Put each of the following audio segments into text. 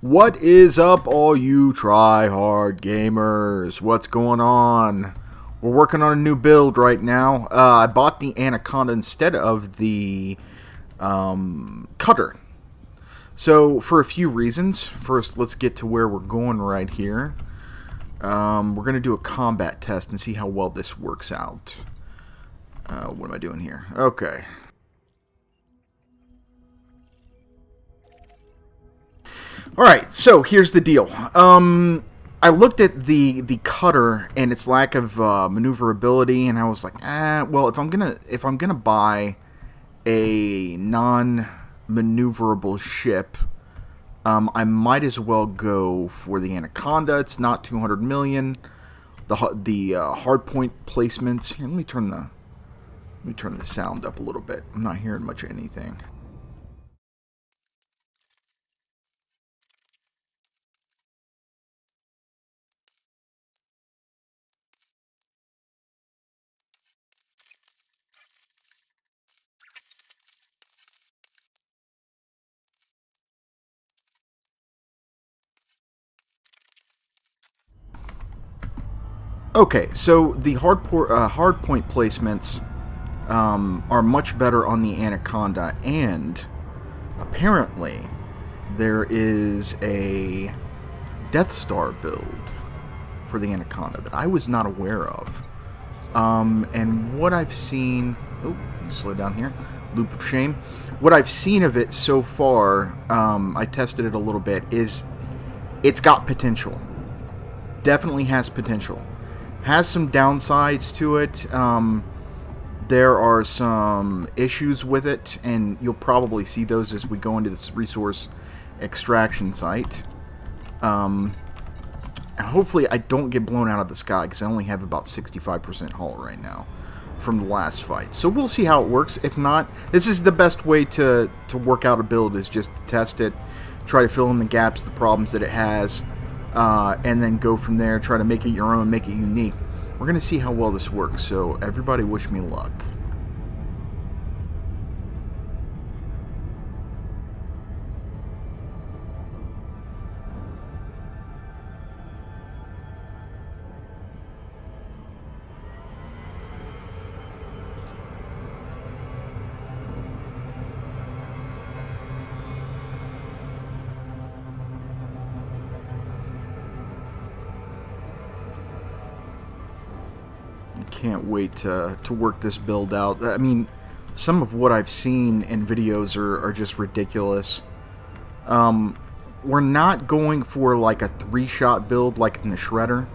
What is up, all you try-hard gamers? What's going on? We're working on a new build right now. I bought the Anaconda instead of the Cutter. So, for a few reasons. First, let's get to where we're going right here. We're going to do a combat test and see how well this works out. What am I doing here? Okay. Alright, so here's the deal. I looked at the Cutter and its lack of maneuverability, and I was like, well, if I'm gonna buy a non-maneuverable ship, I might as well go for the Anaconda. It's not 200 million. The hardpoint placements. Here, let me turn the sound up a little bit. I'm not hearing much of anything. Okay, so the hardpoint placements are much better on the Anaconda, and apparently there is a Death Star build for the Anaconda that I was not aware of. And what I've seen... Oh, slow down here. Loop of shame. What I've seen of it so far, I tested it a little bit, is it's got potential. Definitely has potential. Has some downsides to it. There are some issues with it, and you'll probably see those as we go into this resource extraction site. Hopefully I don't get blown out of the sky, because I only have about 65% hull right now from the last fight. So we'll see how it works. If not, this is the best way to work out a build, is just to test it, try to fill in the gaps, the problems that it has, and then go from there, try to make it your own, make it unique. We're going to see how well this works, so everybody wish me luck. Can't wait to work this build out. I mean, some of what I've seen in videos are just ridiculous. We're not going for like a 3-shot build like in the Shredder,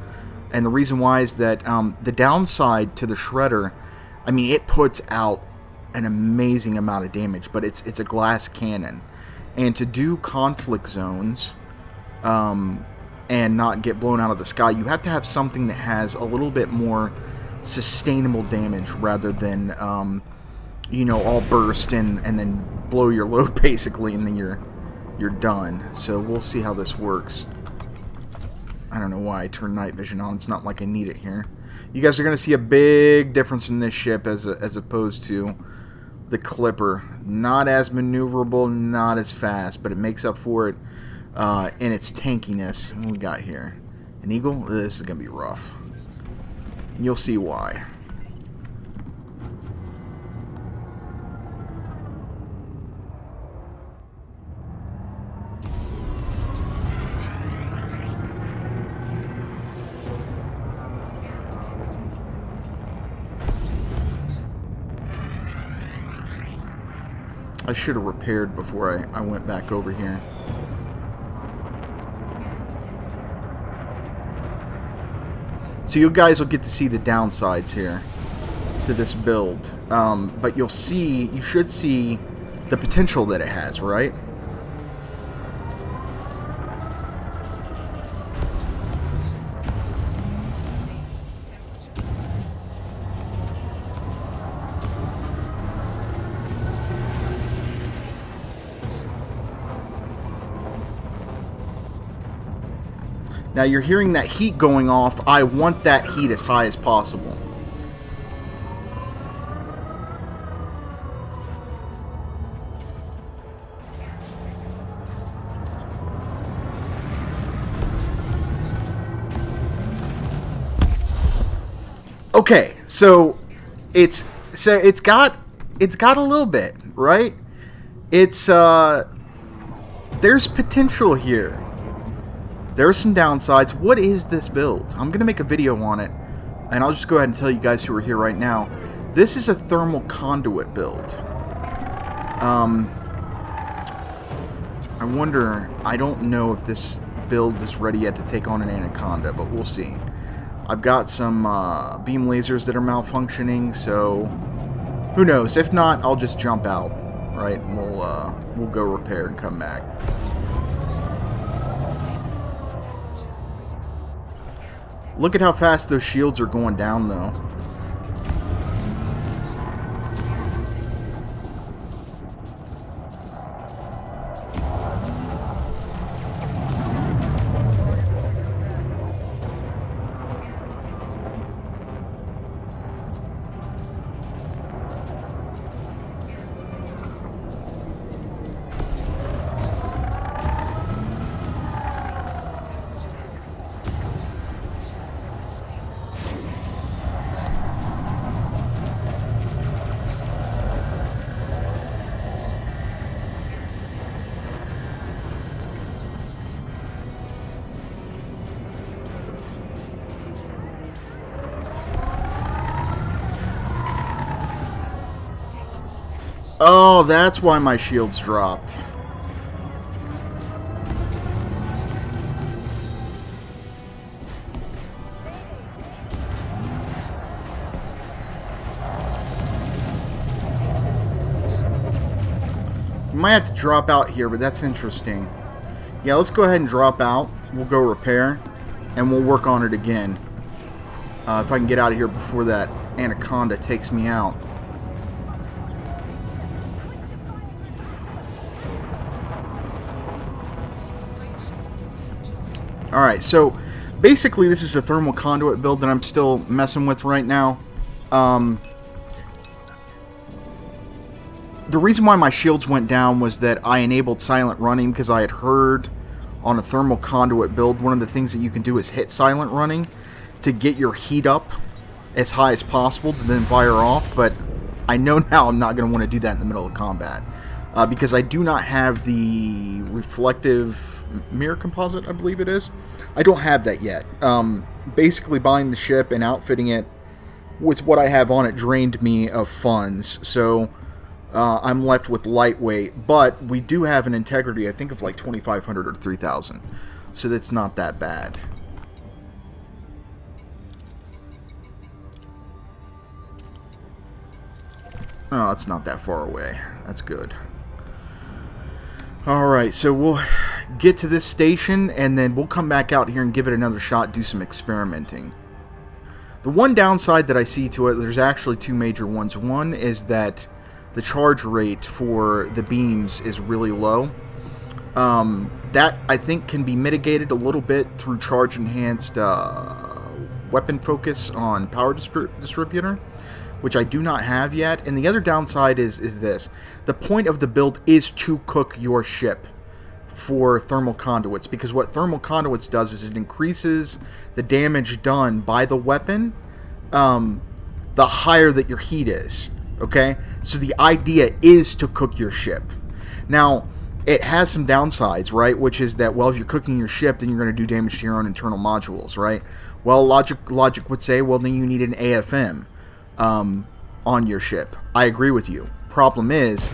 and the reason why is that the downside to the Shredder, I mean, it puts out an amazing amount of damage, but it's a glass cannon, and to do conflict zones and not get blown out of the sky, you have to have something that has a little bit more sustainable damage rather than you know, all burst and then blow your load basically, and then you're done. So we'll see how this works. I don't know why I turned night vision on. It's not like I need it here. You guys are gonna see a big difference in this ship as opposed to the Clipper. Not as maneuverable, not as fast, but it makes up for it in its tankiness. What we got here? An Eagle? This is gonna be rough. You'll see why. I should have repaired before I went back over here. So you guys will get to see the downsides here to this build, but you should see the potential that it has, right? Now you're hearing that heat going off. I want that heat as high as possible. Okay, so it's got a little bit, right? It's there's potential here. There are some downsides. What is this build? I'm gonna make a video on it, and I'll just go ahead and tell you guys who are here right now. This is a thermal conduit build. I wonder, I don't know if this build is ready yet to take on an Anaconda, but we'll see. I've got some beam lasers that are malfunctioning, so who knows? If not, I'll just jump out, right? And we'll go repair and come back. Look at how fast those shields are going down, though. Oh, that's why my shields dropped. Might have to drop out here, but that's interesting. Yeah, let's go ahead and drop out. We'll go repair, and we'll work on it again. If I can get out of here before that Anaconda takes me out. Alright, so basically this is a thermal conduit build that I'm still messing with right now. The reason why my shields went down was that I enabled silent running because I had heard on a thermal conduit build one of the things that you can do is hit silent running to get your heat up as high as possible to then fire off, but I know now I'm not going to want to do that in the middle of combat because I do not have the reflective mirror composite, I believe it is. I don't have that yet. Basically buying the ship and outfitting it with what I have on it drained me of funds, so I'm left with lightweight, but we do have an integrity, I think, of like 2,500 or 3,000, so that's not that bad. Oh, it's not that far away. That's good. Alright, so we'll get to this station, and then we'll come back out here and give it another shot, do some experimenting. The one downside that I see to it, there's actually two major ones. One is that the charge rate for the beams is really low. That, I think, can be mitigated a little bit through charge-enhanced weapon focus on power distributor, which I do not have yet. And the other downside is this. The point of the build is to cook your ship for thermal conduits, because what thermal conduits does is it increases the damage done by the weapon the higher that your heat is. Okay? So the idea is to cook your ship. Now, it has some downsides, right? Which is that, well, if you're cooking your ship, then you're going to do damage to your own internal modules, right? Well, logic would say, well, then you need an AFM on your ship. I agree with you. Problem is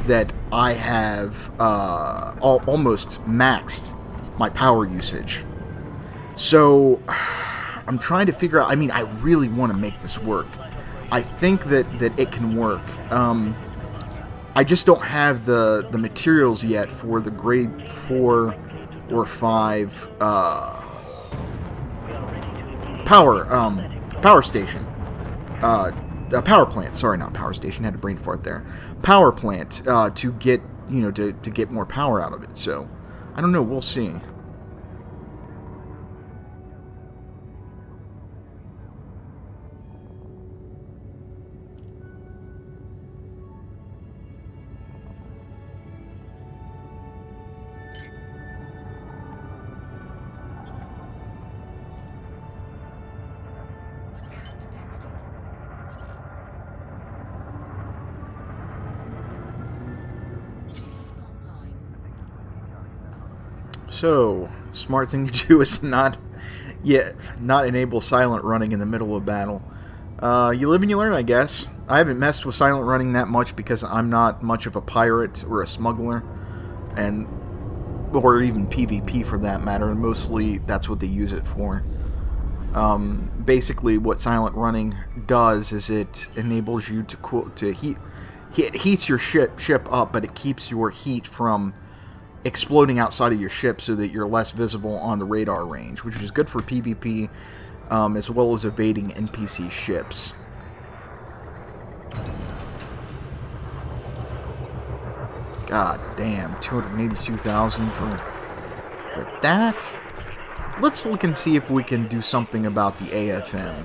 that I have almost maxed my power usage. So I'm trying to figure out, I mean, I really want to make this work. I think that it can work. I just don't have the materials yet for the grade 4 or 5 power station. Power plant. Sorry, not power station. Had a brain fart there. Power plant to get to get more power out of it. So I don't know. We'll see. So, smart thing to do is not enable silent running in the middle of battle. You live and you learn, I guess. I haven't messed with silent running that much because I'm not much of a pirate or a smuggler, and or even PvP for that matter, and mostly that's what they use it for. Basically, what silent running does is it enables you to heat. It heats your ship up, but it keeps your heat from exploding outside of your ship so that you're less visible on the radar range, which is good for PvP, as well as evading NPC ships. God damn, 282,000 for that? Let's look and see if we can do something about the AFM.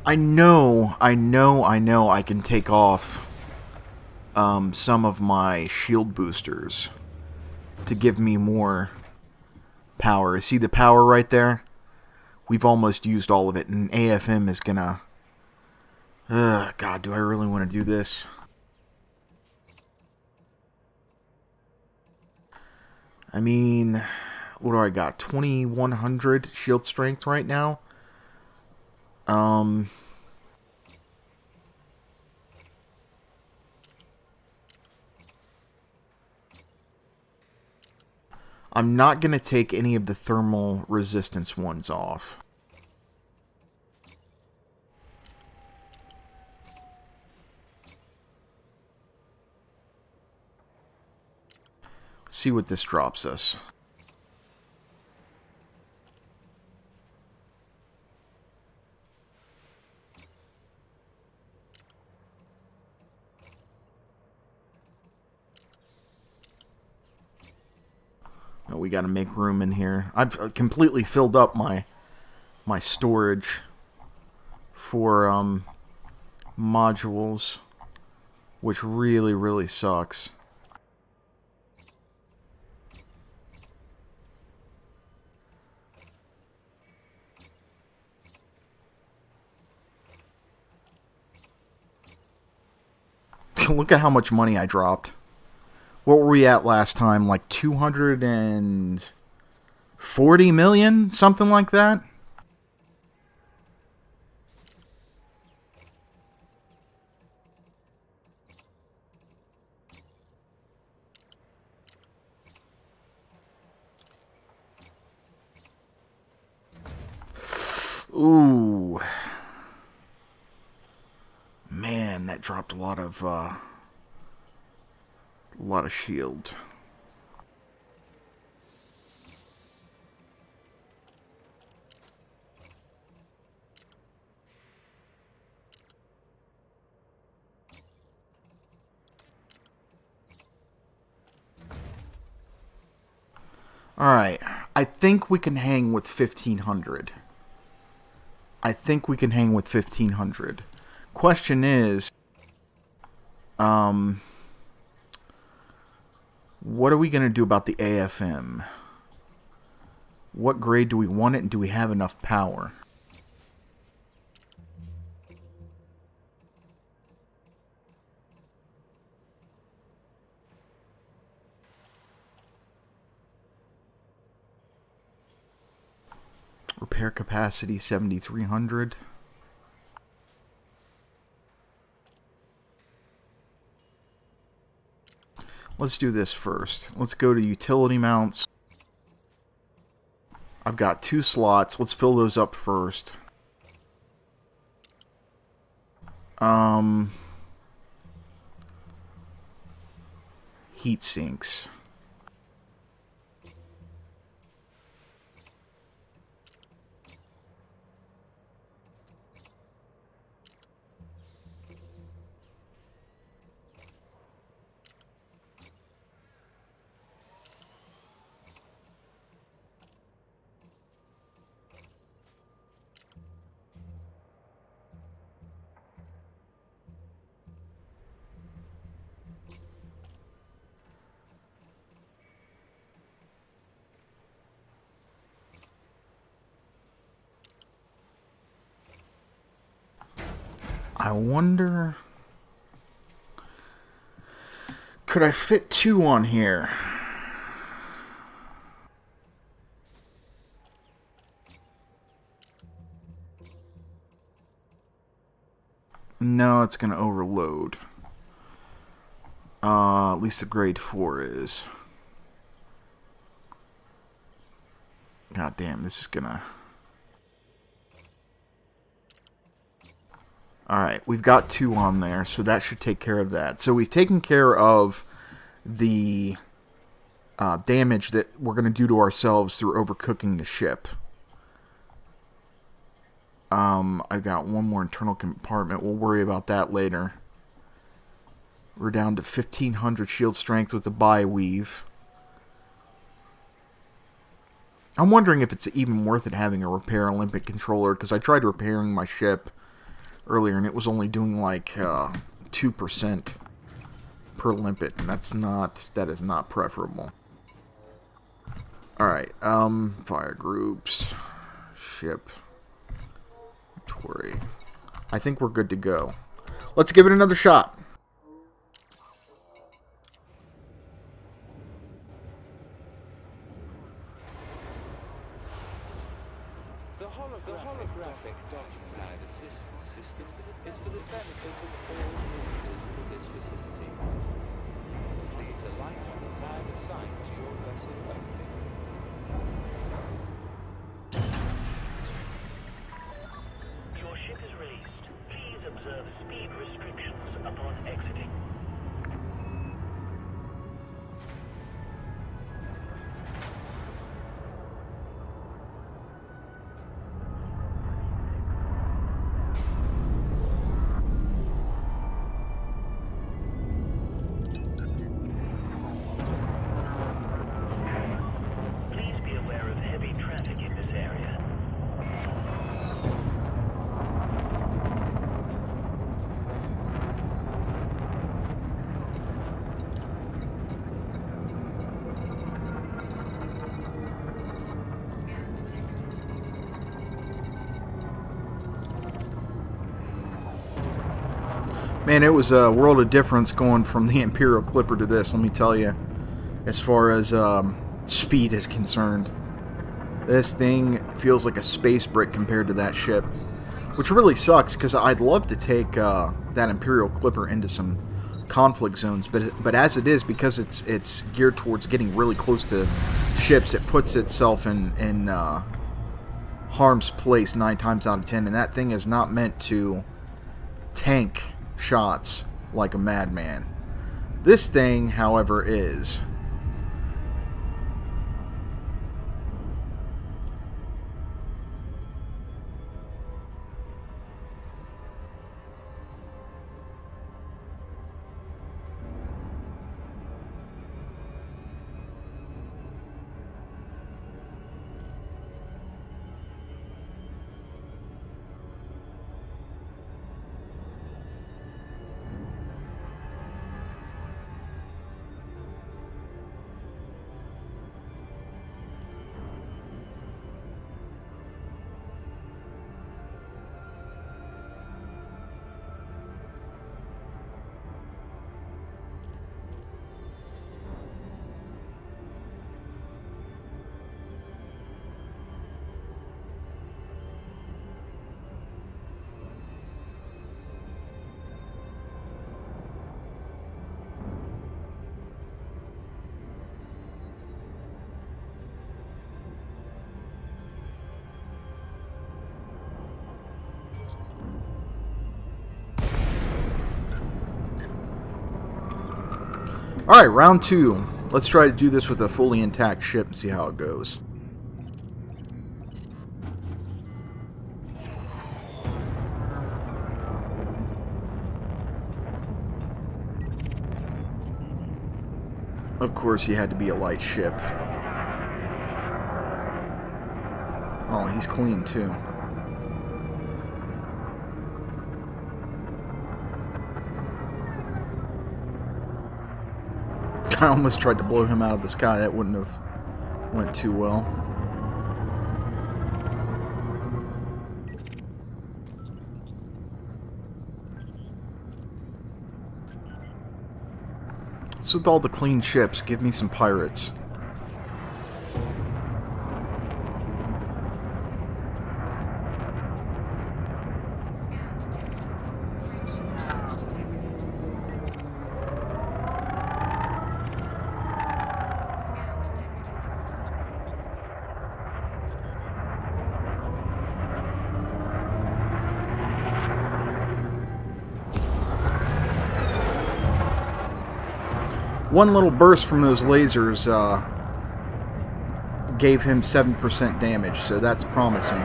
I know I can take off some of my shield boosters to give me more power. See the power right there? We've almost used all of it, and AFM is gonna... God, do I really want to do this? I mean, what do I got? 2100 shield strength right now? I'm not going to take any of the thermal resistance ones off. Let's see what this drops us. Oh, we got to make room in here. I've completely filled up my storage for modules, which really sucks. Look at how much money I dropped. What were we at last time? Like 240 million? Something like that? Ooh. Man, that dropped a lot of shield. Alright, I think we can hang with 1500. I think we can hang with 1500. Question is, what are we going to do about the AFM? What grade do we want it, and do we have enough power? Repair capacity 7,300. Let's do this first. Let's go to utility mounts. I've got 2 slots. Let's fill those up first. Heat sinks. I wonder... Could I fit 2 on here? No, it's going to overload. At least the grade 4 is. God damn, this is going to... Alright, we've got 2 on there, so that should take care of that. So we've taken care of the damage that we're going to do to ourselves through overcooking the ship. I've got 1 more internal compartment. We'll worry about that later. We're down to 1500 shield strength with the bi-weave. I'm wondering if it's even worth it having a repair Olympic controller, because I tried repairing my ship earlier and it was only doing like 2% per limpet, and that is not preferable. Alright, fire groups, ship, Tory. I think we're good to go. Let's give it another shot. The holographic docking pad assistance system is for the benefit of all visitors to this facility. So please alight on the pad assigned to your vessel only. Your ship is released. Please observe speed restrictions upon exiting. Please be aware of heavy traffic in this area. Man, it was a world of difference going from the Imperial Clipper to this, let me tell you, as far as speed is concerned. This thing feels like a space brick compared to that ship, which really sucks, because I'd love to take that Imperial Clipper into some conflict zones, but as it is, because it's geared towards getting really close to ships, it puts itself in harm's place 9 times out of 10, and that thing is not meant to tank shots like a madman. This thing, however, is. Alright, round 2. Let's try to do this with a fully intact ship and see how it goes. Of course, he had to be a light ship. Oh, he's clean too. I almost tried to blow him out of the sky. That wouldn't have went too well. What's with all the clean ships? Give me some pirates. One little burst from those lasers gave him 7% damage, so that's promising.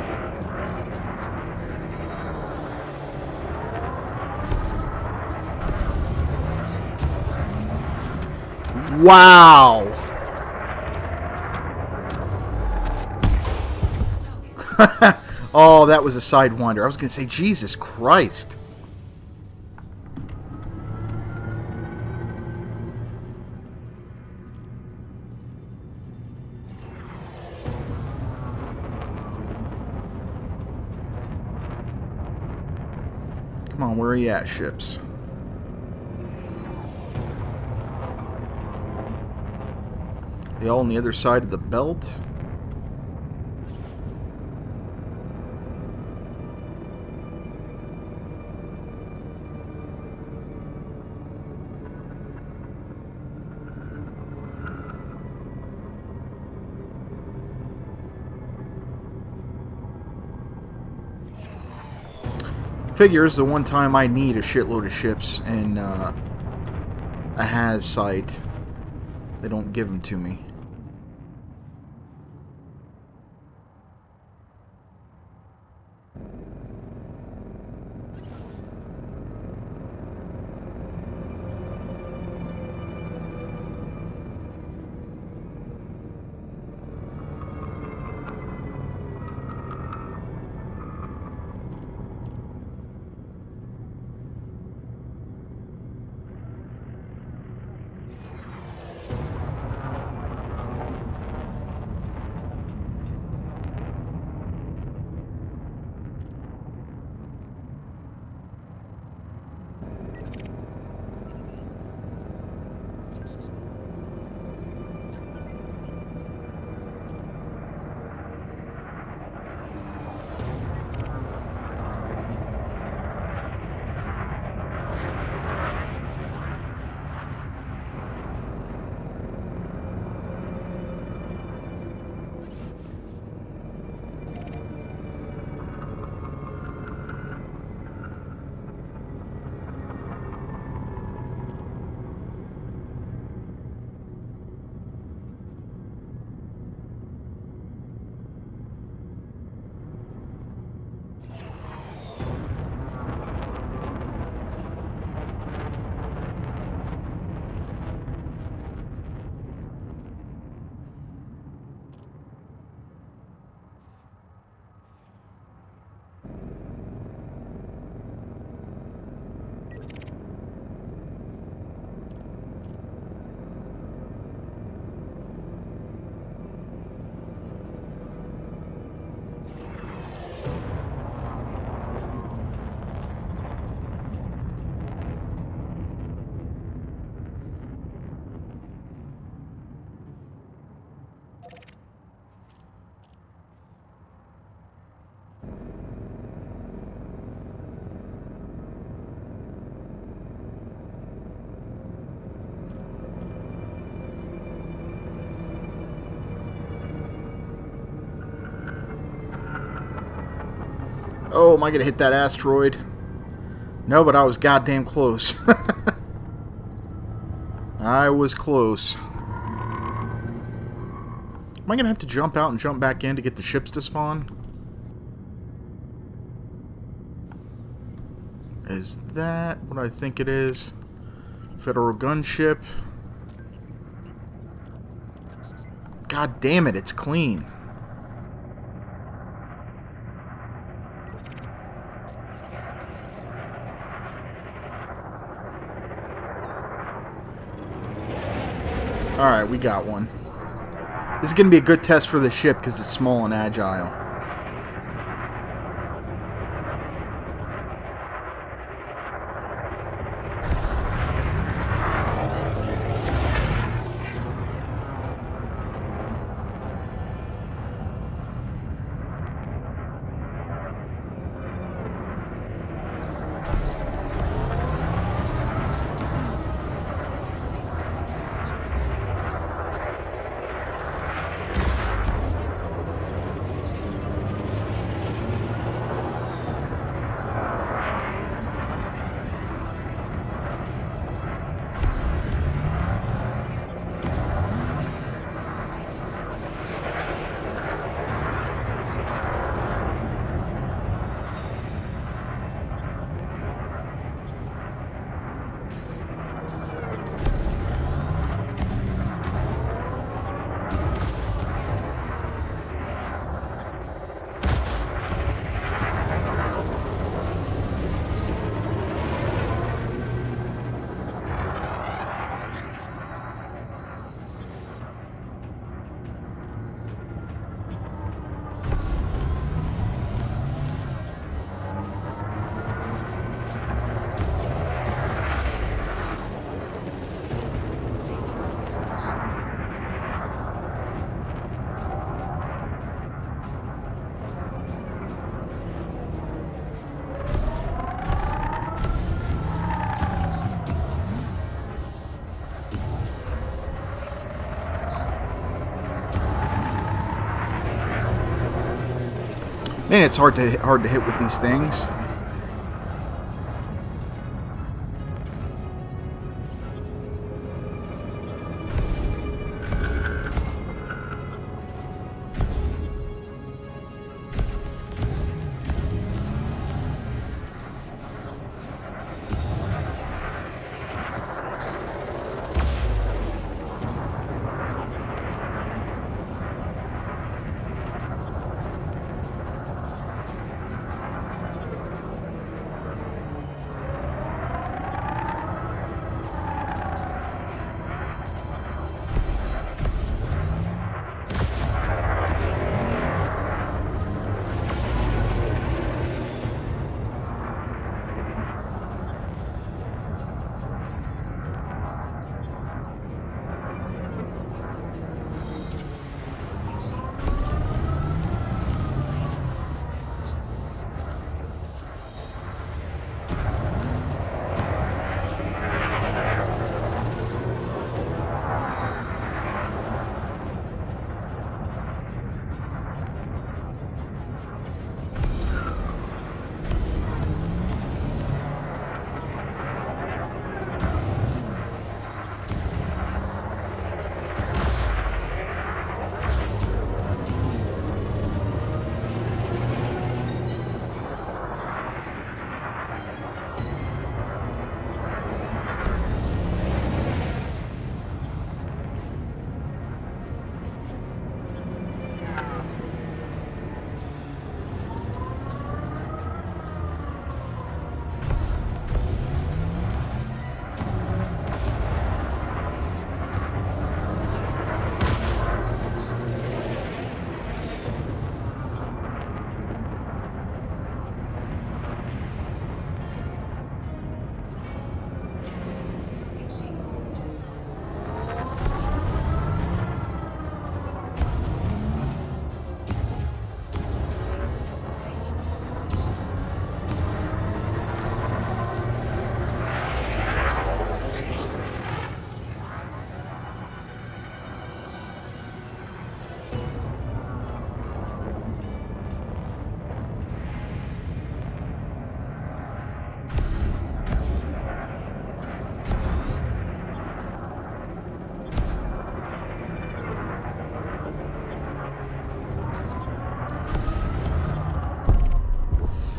Wow! Oh, that was a Sidewinder. I was going to say, Jesus Christ. Come on, where are you at, ships? They all on the other side of the belt? Figures the one time I need a shitload of ships and a has site, they don't give them to me. Oh, am I going to hit that asteroid? No, but I was goddamn close. I was close. Am I going to have to jump out and jump back in to get the ships to spawn? Is that what I think it is? Federal gunship. God damn it, it's clean. Alright, we got one. This is going to be a good test for the ship because it's small and agile. And it's hard to hit with these things.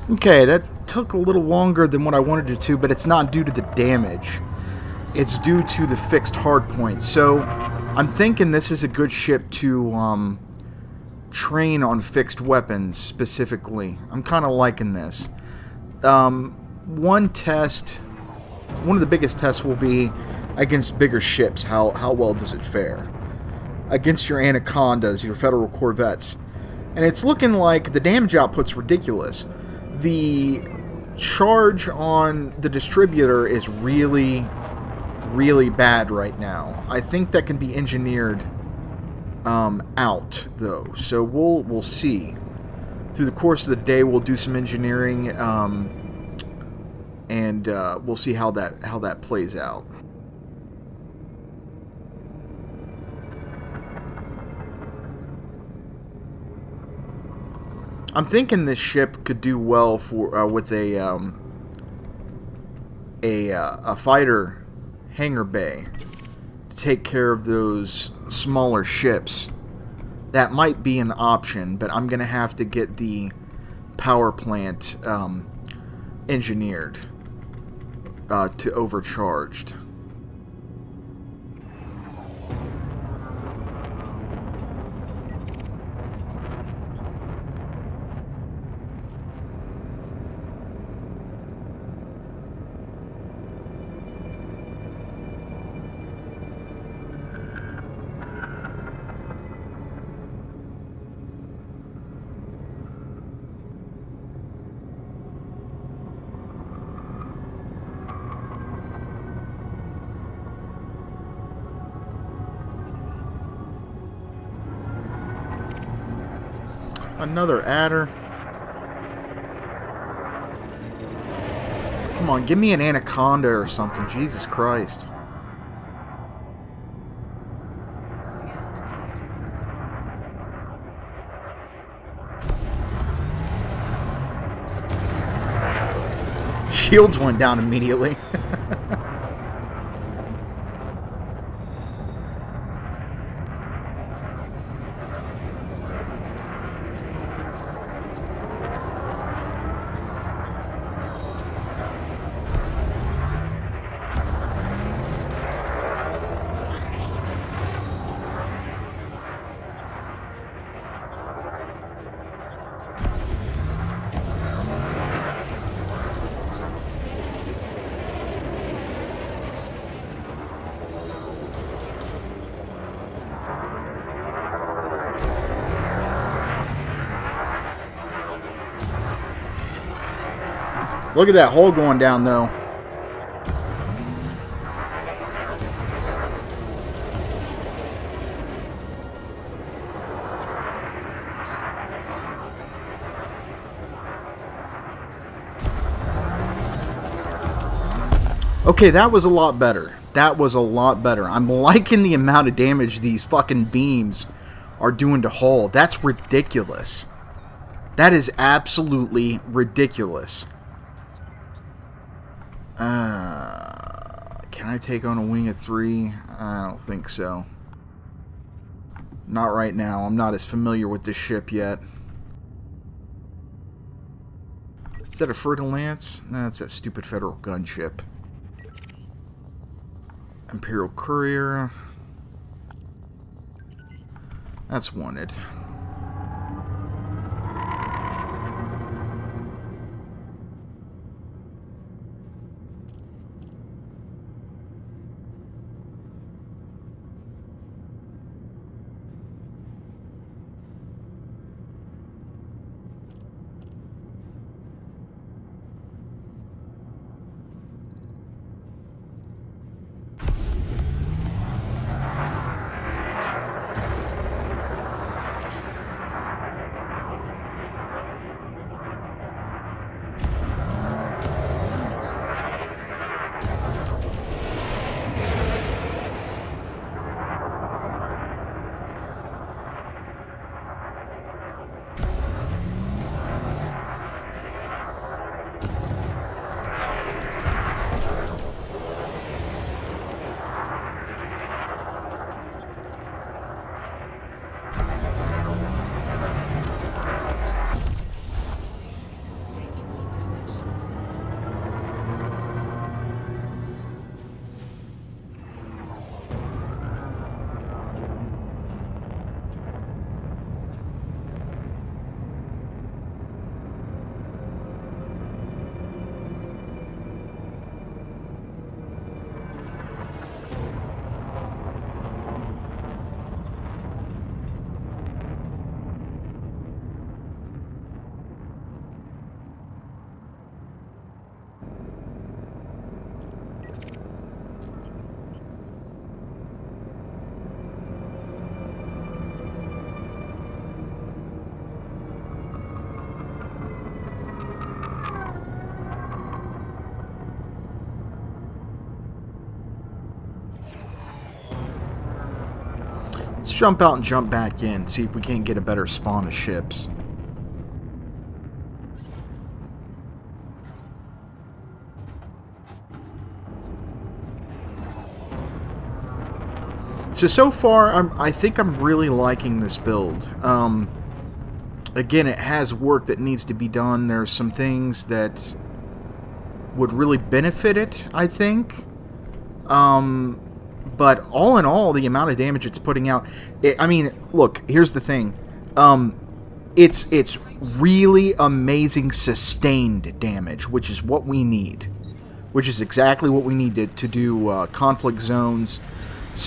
Okay, that took a little longer than what I wanted it to, but it's not due to the damage. It's due to the fixed hardpoint. So, I'm thinking this is a good ship to train on fixed weapons, specifically. I'm kind of liking this. One of the biggest tests will be against bigger ships. How well does it fare? Against your Anacondas, your Federal Corvettes. And it's looking like the damage output's ridiculous. The charge on the distributor is really, really bad right now. I think that can be engineered out, though. So we'll see. Through the course of the day, we'll do some engineering, and we'll see how that plays out. I'm thinking this ship could do well for with a fighter hangar bay to take care of those smaller ships. That might be an option, but I'm gonna have to get the power plant engineered to overcharged. Another adder. Come on, give me an Anaconda or something. Jesus Christ. shields went down immediately. Look at that hole going down, though. Okay, that was a lot better. That was a lot better. I'm liking the amount of damage these fucking beams are doing to hull. That's ridiculous. That is absolutely ridiculous. Can I take on a wing of 3? I don't think so. Not right now. I'm not as familiar with this ship yet. Is that a Fertile Lance? No, that's that stupid Federal gunship. Imperial Courier. That's wanted. Let's jump out and jump back in, see if we can't get a better spawn of ships. So far, I think I'm really liking this build. Again, it has work that needs to be done. There's some things that would really benefit it, I think. But all in all, the amount of damage it's putting out... I mean, look, here's the thing. It's really amazing sustained damage, which is what we need. Which is exactly what we need to do conflict zones.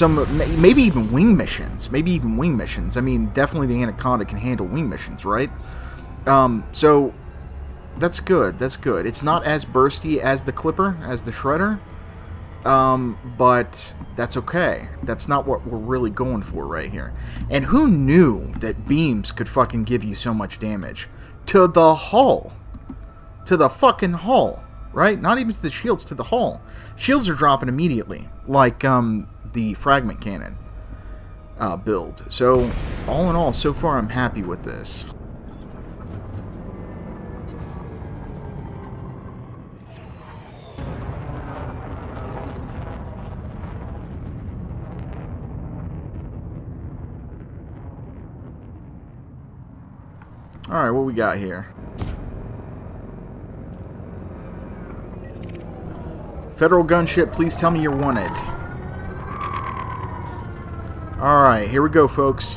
Maybe even wing missions. I mean, definitely the Anaconda can handle wing missions, right? So, that's good. It's not as bursty as the Clipper, as the Shredder. But that's okay. That's not what we're really going for right here. And who knew that beams could fucking give you so much damage? To the hull. To the fucking hull. Right? Not even to the shields, to the hull. Shields are dropping immediately. Like, the fragment cannon build. So, all in all, so far I'm happy with this. Alright, what we got here? Federal gunship, please tell me you're wanted. Alright, here we go, folks.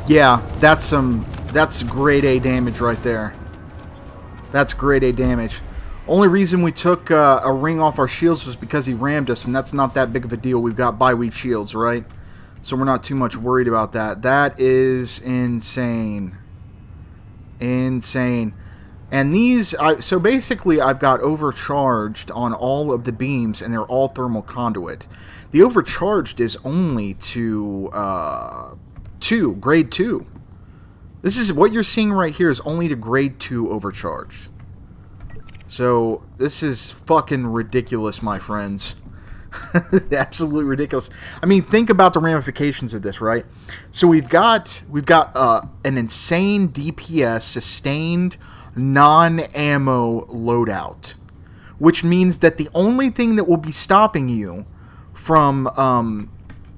Yeah, that's grade A damage right there. That's grade A damage. Only reason we took a ring off our shields was because he rammed us, and that's not that big of a deal. We've got bi-weave shields, right? So we're not too much worried about that. That is insane. Insane. And these, so basically I've got overcharged on all of the beams, and they're all thermal conduit. The overcharged is only to grade 2. This is what you're seeing right here is only to grade 2 overcharged. So this is fucking ridiculous, my friends. Absolutely ridiculous. I mean, think about the ramifications of this, right? So we've got an insane DPS sustained non-ammo loadout, which means that the only thing that will be stopping you from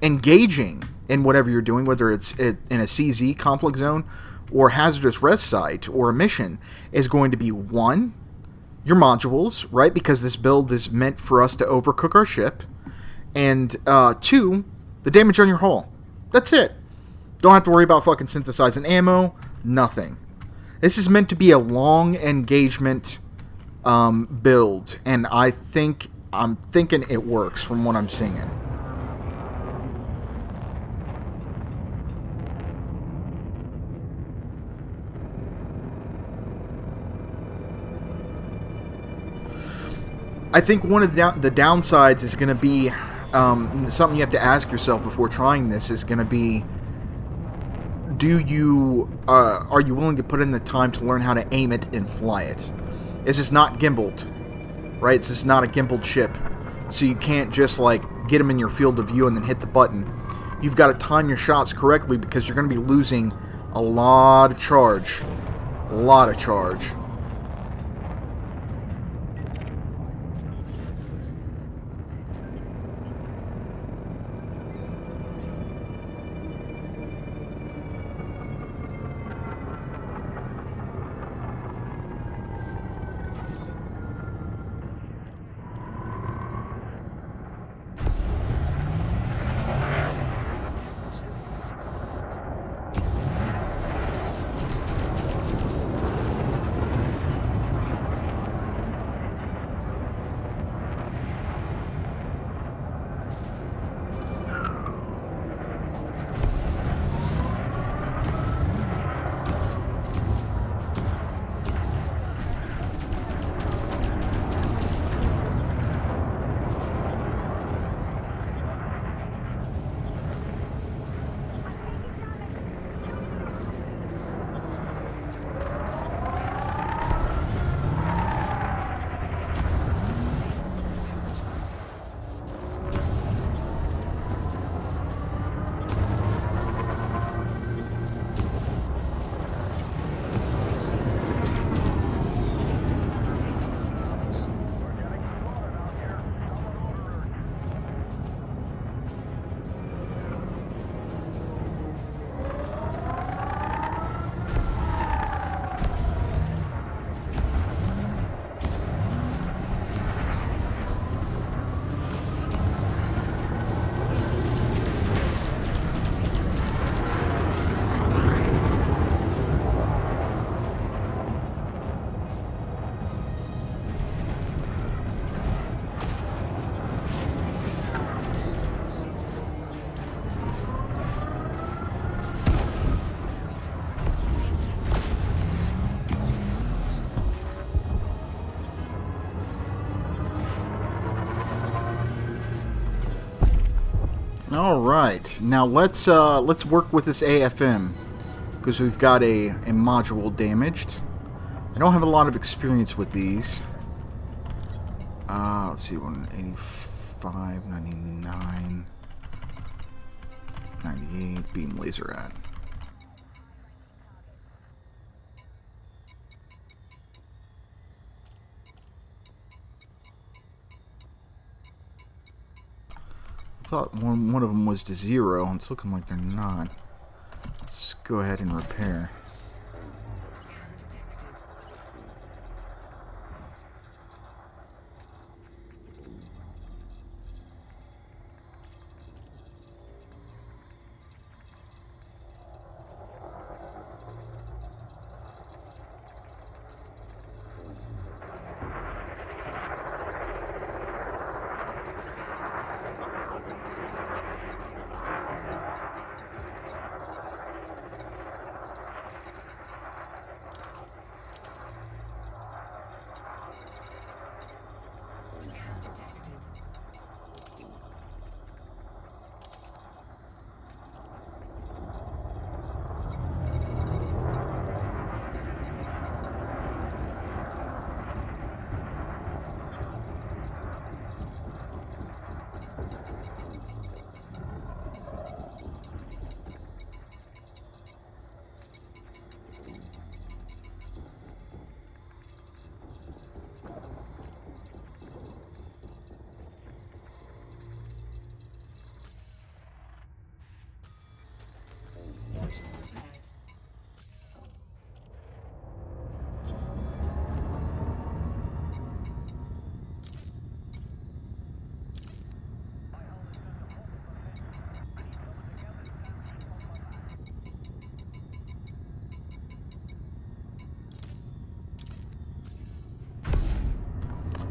engaging in whatever you're doing, whether it's in a CZ, conflict zone, or hazardous res site, or a mission, is going to be 1, your modules, right? Because this build is meant for us to overcook our ship. And 2, the damage on your hull. That's it. Don't have to worry about fucking synthesizing ammo. Nothing. This is meant to be a long engagement build. And I'm thinking it works from what I'm seeing. I think one of the downsides is going to be something you have to ask yourself before trying this is going to be, are you willing to put in the time to learn how to aim it and fly it? This is not gimbaled, right? This is not a gimbaled ship, so you can't just like get them in your field of view and then hit the button. You've got to time your shots correctly because you're going to be losing a lot of charge. A lot of charge. All right, now let's work with this AFM because we've got a module damaged. I don't have a lot of experience with these. Let's see, 185, 99, 98, beam laser at. I thought one of them was to 0, and it's looking like they're not. Let's go ahead and repair.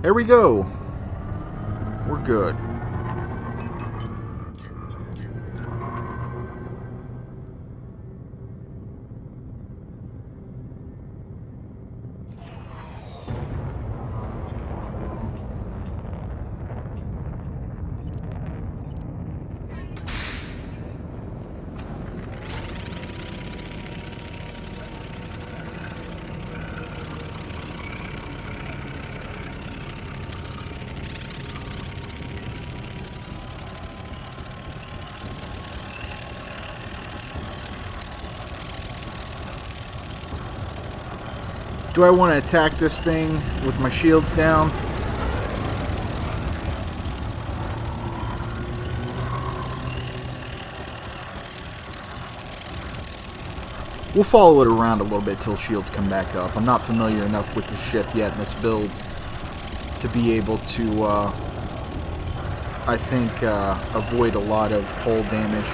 There we go. We're good. Do I want to attack this thing with my shields down? We'll follow it around a little bit till shields come back up. I'm not familiar enough with the ship yet in this build to be able to, I think, avoid a lot of hull damage.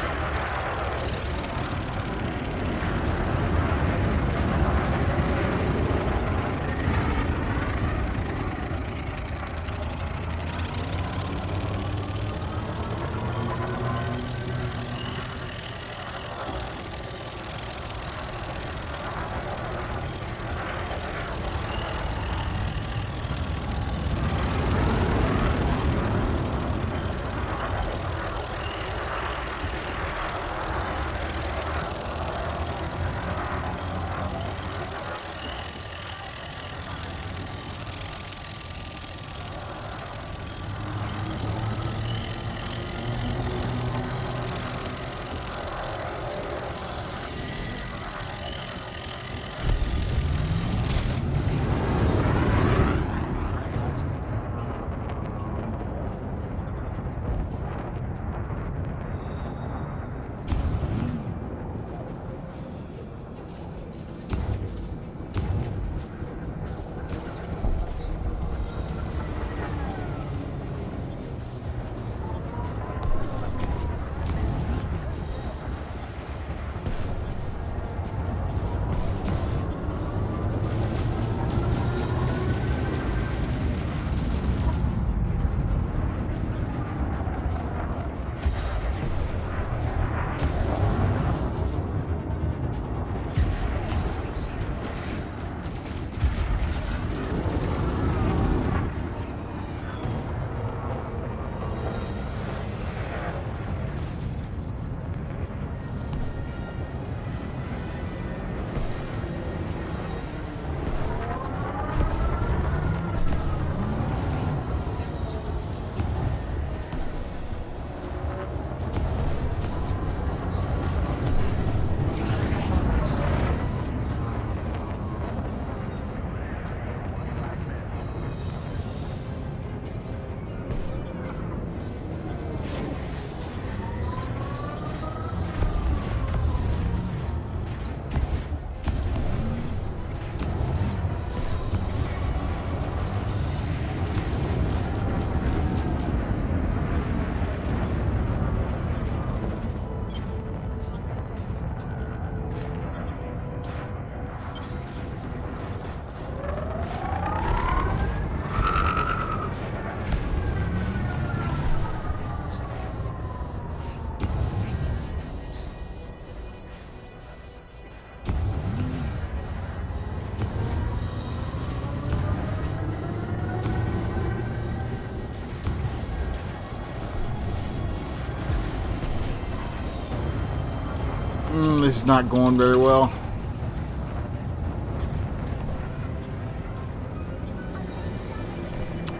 This is not going very well.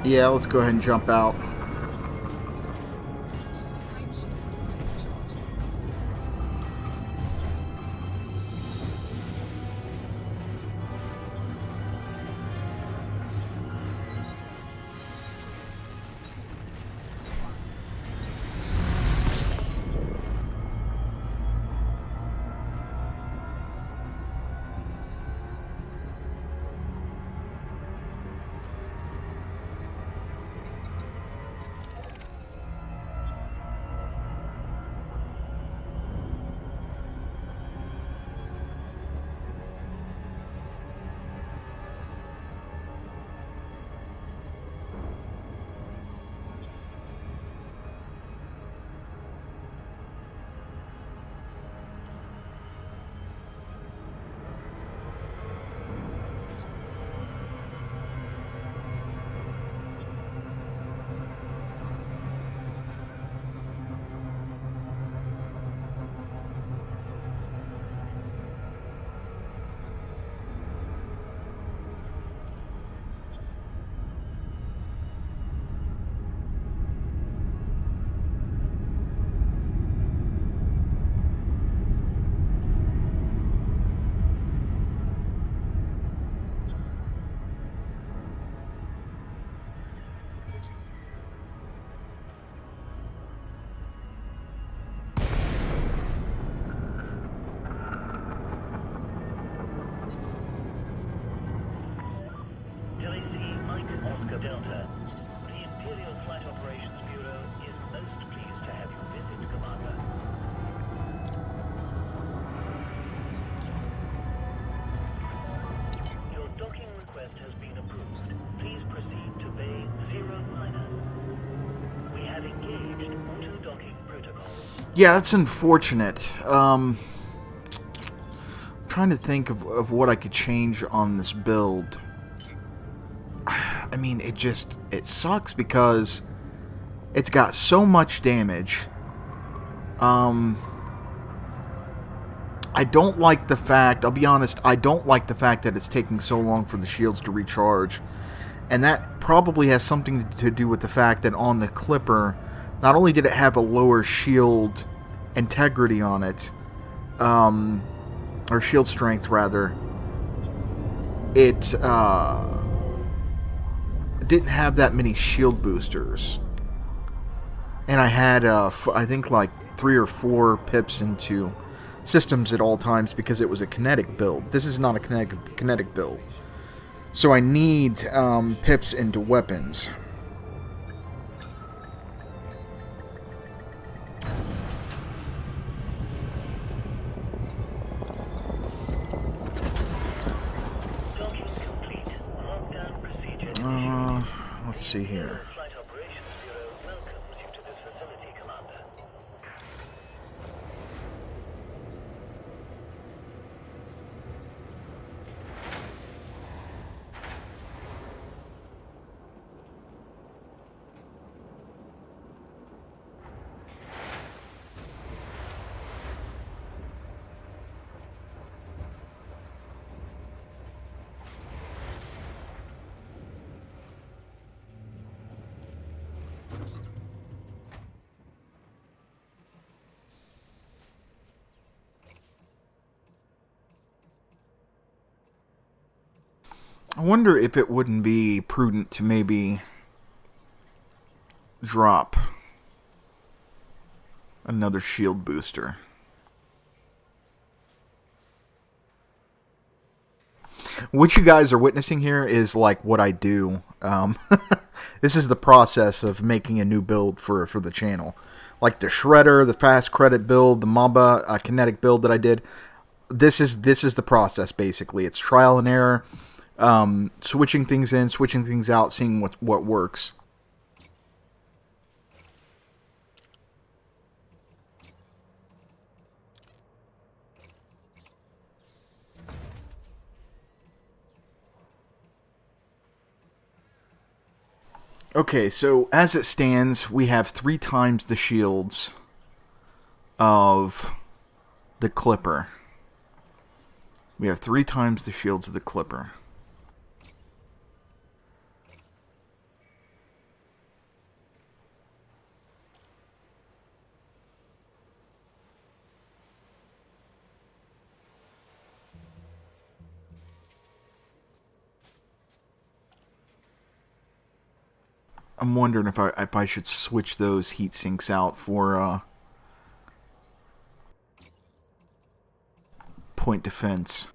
Yeah, let's go ahead and jump out. Delta. The Imperial Flight Operations Bureau is most pleased to have you visit, Commander. Your docking request has been approved. Please proceed to Bay 09. We have engaged auto-docking protocols. Yeah, that's unfortunate. Trying to think of what I could change on this build. I mean, it sucks because it's got so much damage. I don't like the fact, I'll be honest, I don't like the fact that it's taking so long for the shields to recharge. And that probably has something to do with the fact that on the Clipper, not only did it have a lower shield integrity on it, or shield strength rather, it didn't have that many shield boosters. And I had, I think like 3 or 4 pips into systems at all times because it was a kinetic build. This is not a kinetic build. So I need pips into weapons. Let's see here. Flight Operations Bureau welcomes you to this facility, Commander. I wonder if it wouldn't be prudent to maybe drop another shield booster. What you guys are witnessing here is like what I do. This is the process of making a new build for the channel. Like the Shredder, the fast credit build, the Mamba kinetic build that I did. This is the process basically. It's trial and error. Switching things in, switching things out, seeing what works. Okay, so as it stands, we have 3 times the shields of the Clipper. We have 3 times the shields of the Clipper. I'm wondering if I should switch those heat sinks out for point defense.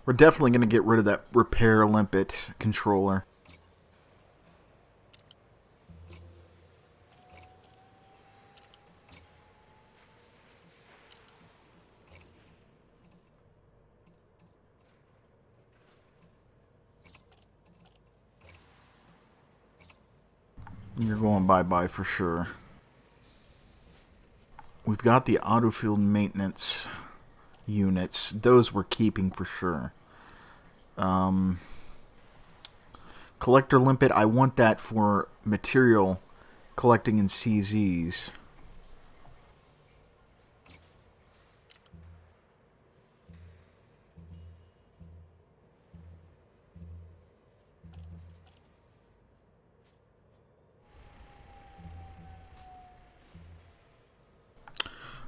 We're definitely going to get rid of that repair limpet controller. You're going bye-bye for sure. We've got the autofield maintenance units. Those we're keeping for sure. Collector limpet, I want that for material collecting in CZs.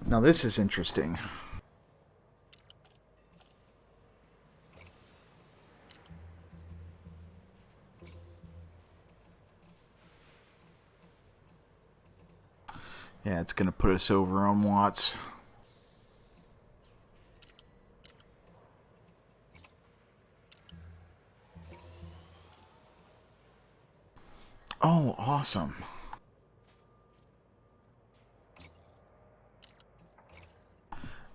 Now this is interesting. Yeah, it's going to put us over on watts. Oh, awesome.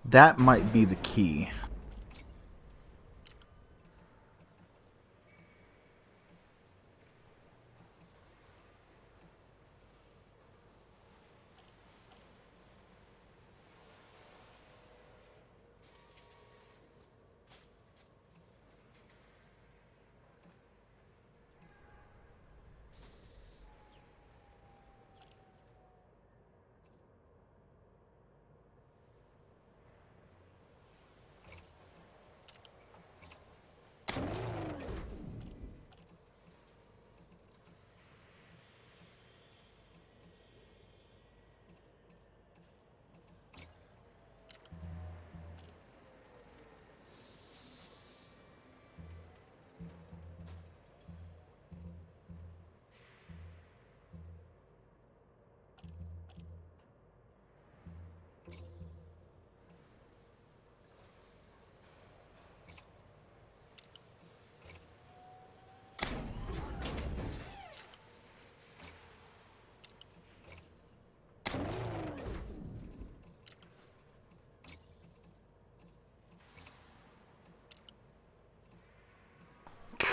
That might be the key.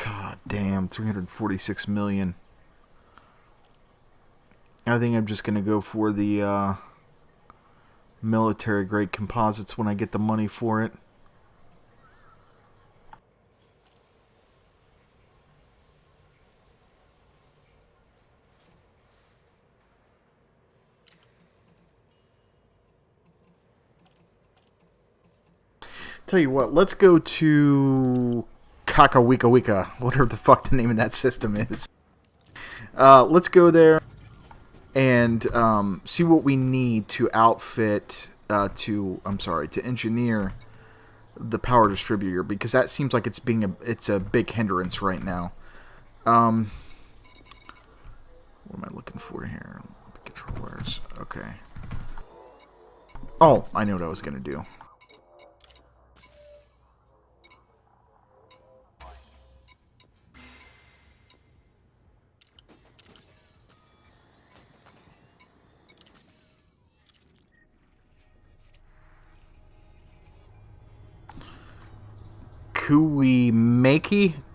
God damn, 346 million. I think I'm just going to go for the military grade composites when I get the money for it. Tell you what, let's go to Kakawika Wika, whatever the fuck the name of that system is. Let's go there and see what we need to outfit, to engineer the power distributor, because that seems like it's a big hindrance right now. What am I looking for here? Controllers. Okay. Oh, I knew what I was gonna do.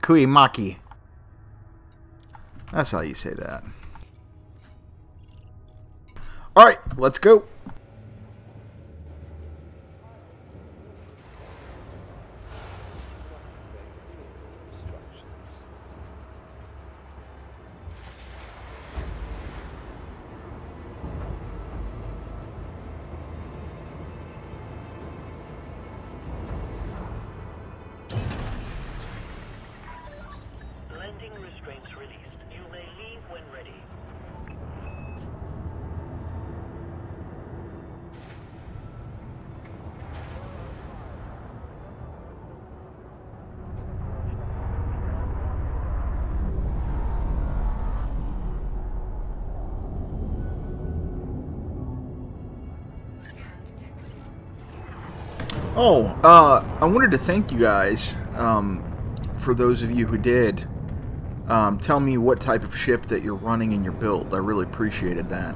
Kuimaki. That's how you say that. Alright, let's go. Landing restraints released. You may leave when ready. Oh, I wanted to thank you guys, for those of you who did. Tell me what type of ship that you're running in your build. I really appreciated that.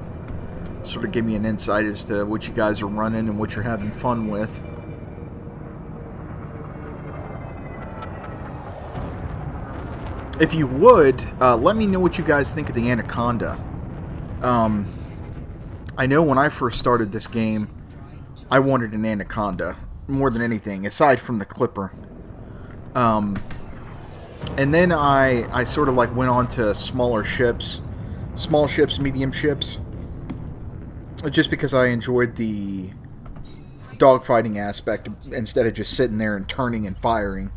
Sort of give me an insight as to what you guys are running and what you're having fun with. If you would, let me know what you guys think of the Anaconda. I know when I first started this game, I wanted an Anaconda more than anything, aside from the Clipper. And then I sort of like went on to smaller ships, small ships, medium ships, just because I enjoyed the dogfighting aspect instead of just sitting there and turning and firing.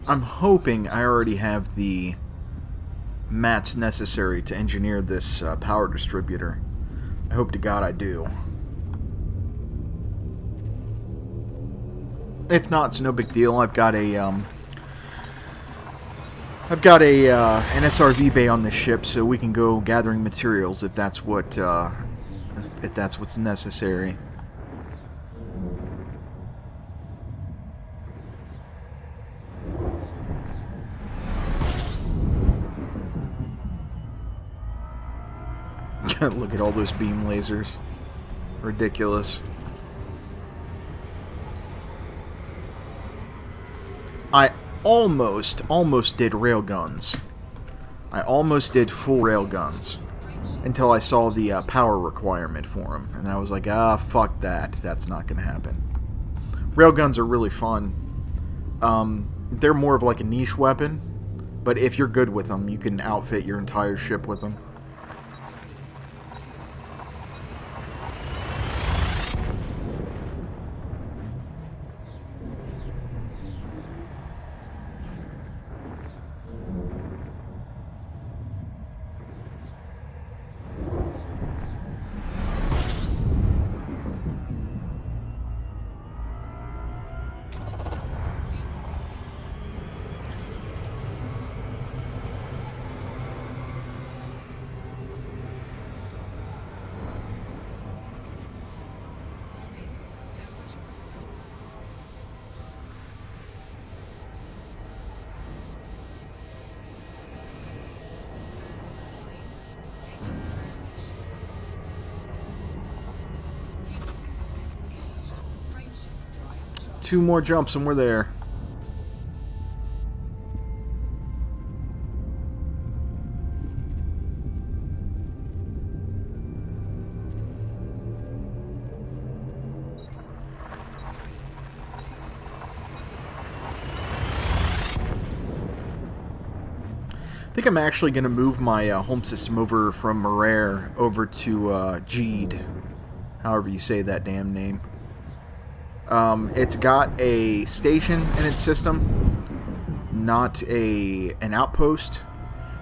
I'm hoping I already have the mats necessary to engineer this power distributor. I hope to God I do. If not, it's no big deal. I've got a an SRV bay on this ship, so we can go gathering materials if that's what's necessary. Look at all those beam lasers. Ridiculous. I almost did railguns. I almost did full railguns until I saw the power requirement for them, and I was like, fuck that. That's not gonna happen. Railguns are really fun. They're more of like a niche weapon, but if you're good with them, you can outfit your entire ship with them. 2 more jumps and we're there. I think I'm actually going to move my home system over from Marere over to Gede, however you say that damn name. It's got a station in its system, not an outpost,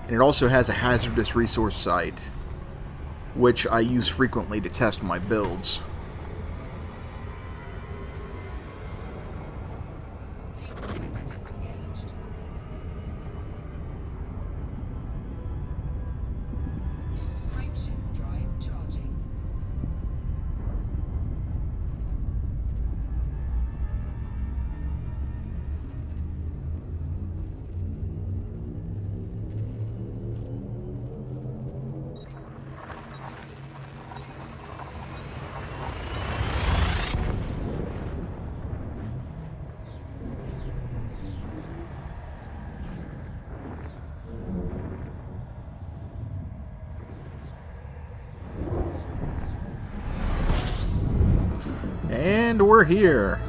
and it also has a hazardous resource site, which I use frequently to test my builds. And we're here.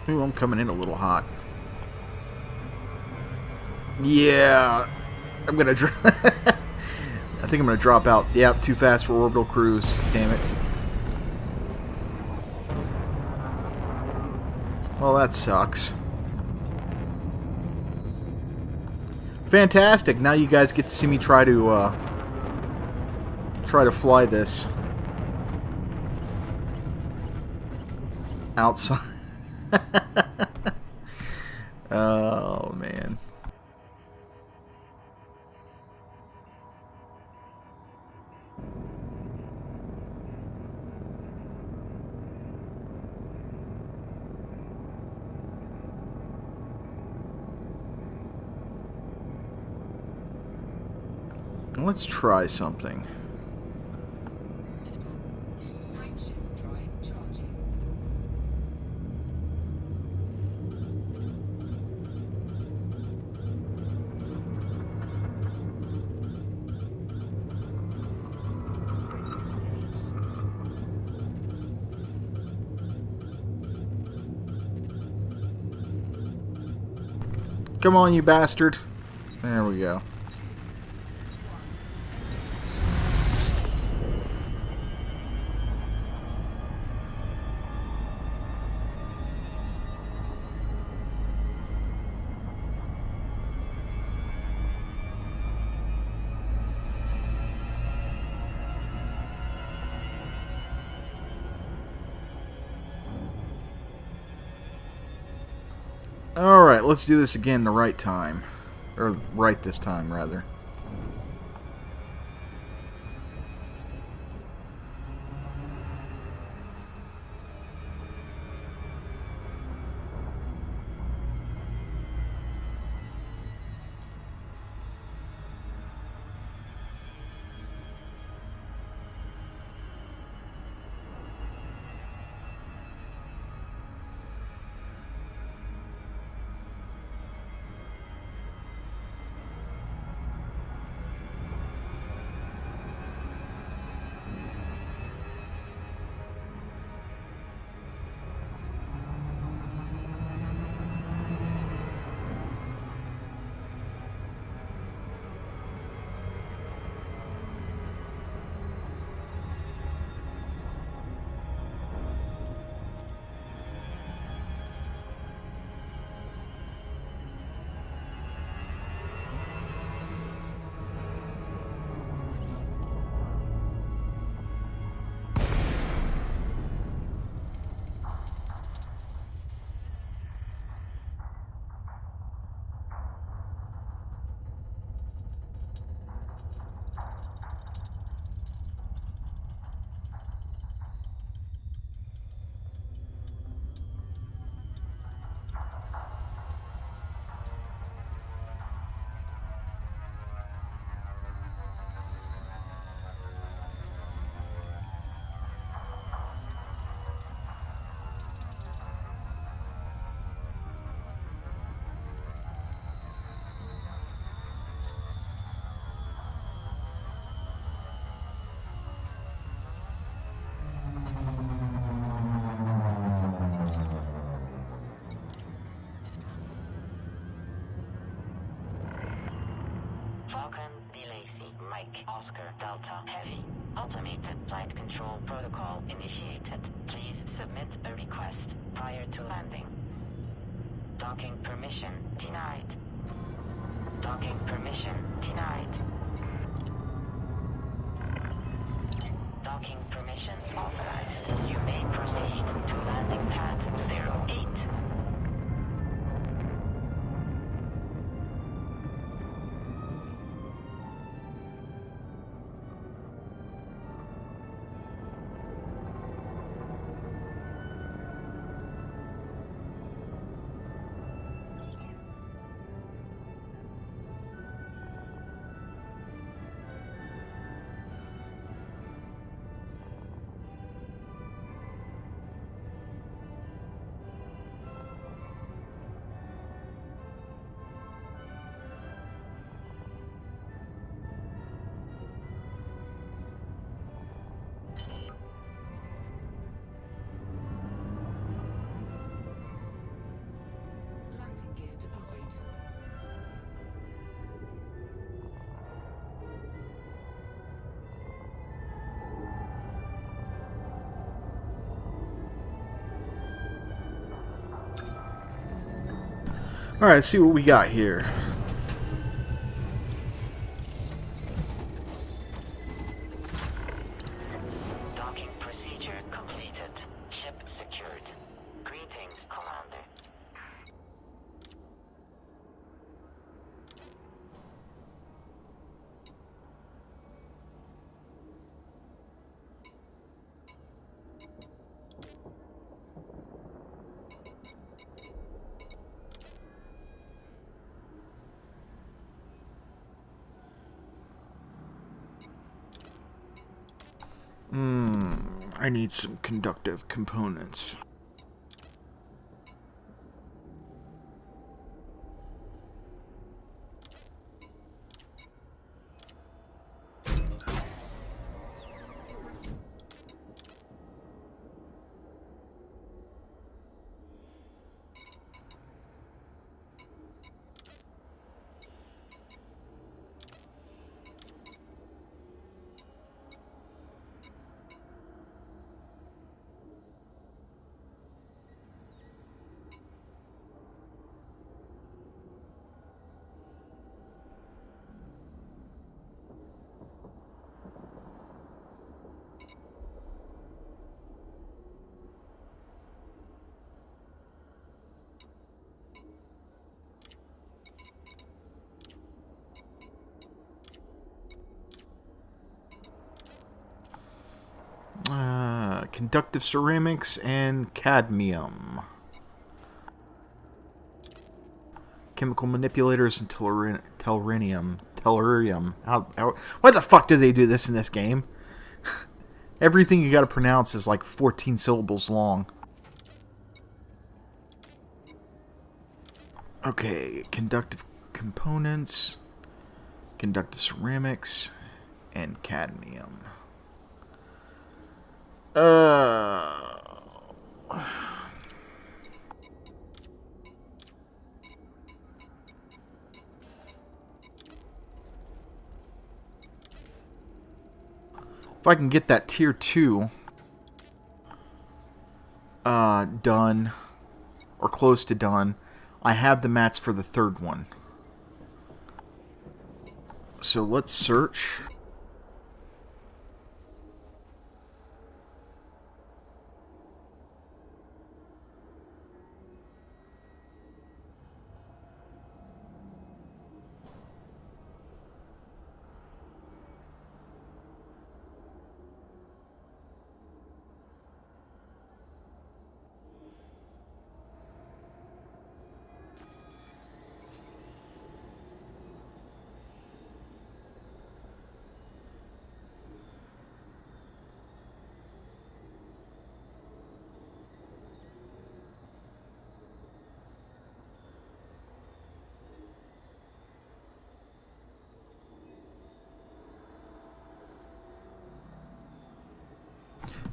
Ooh, I'm coming in a little hot. Yeah, I'm gonna I think I'm gonna drop out. Yeah, too fast for orbital cruise. Damn it. Well, that sucks. Fantastic. Now you guys get to see me try to fly this outside. Oh, man. Let's try something. Come on, you bastard. There we go. Alright, let's do this again the right time. Or right this time, rather. initiated. Please submit a request prior to landing. Docking permission denied. Docking permission denied. Docking permission authorized. You may proceed to landing pad 08. Landing gear deployed. All right, let's see what we got here. Docking procedure completed. Ship secured. Greetings, Commander. I need some conductive components. Conductive ceramics and cadmium. Chemical manipulators and tellurium. Why the fuck do they do this in this game? Everything you gotta pronounce is like 14 syllables long. Okay, conductive components, conductive ceramics, and cadmium. If I can get that tier 2 done, or close to done, I have the mats for the third one. So let's search.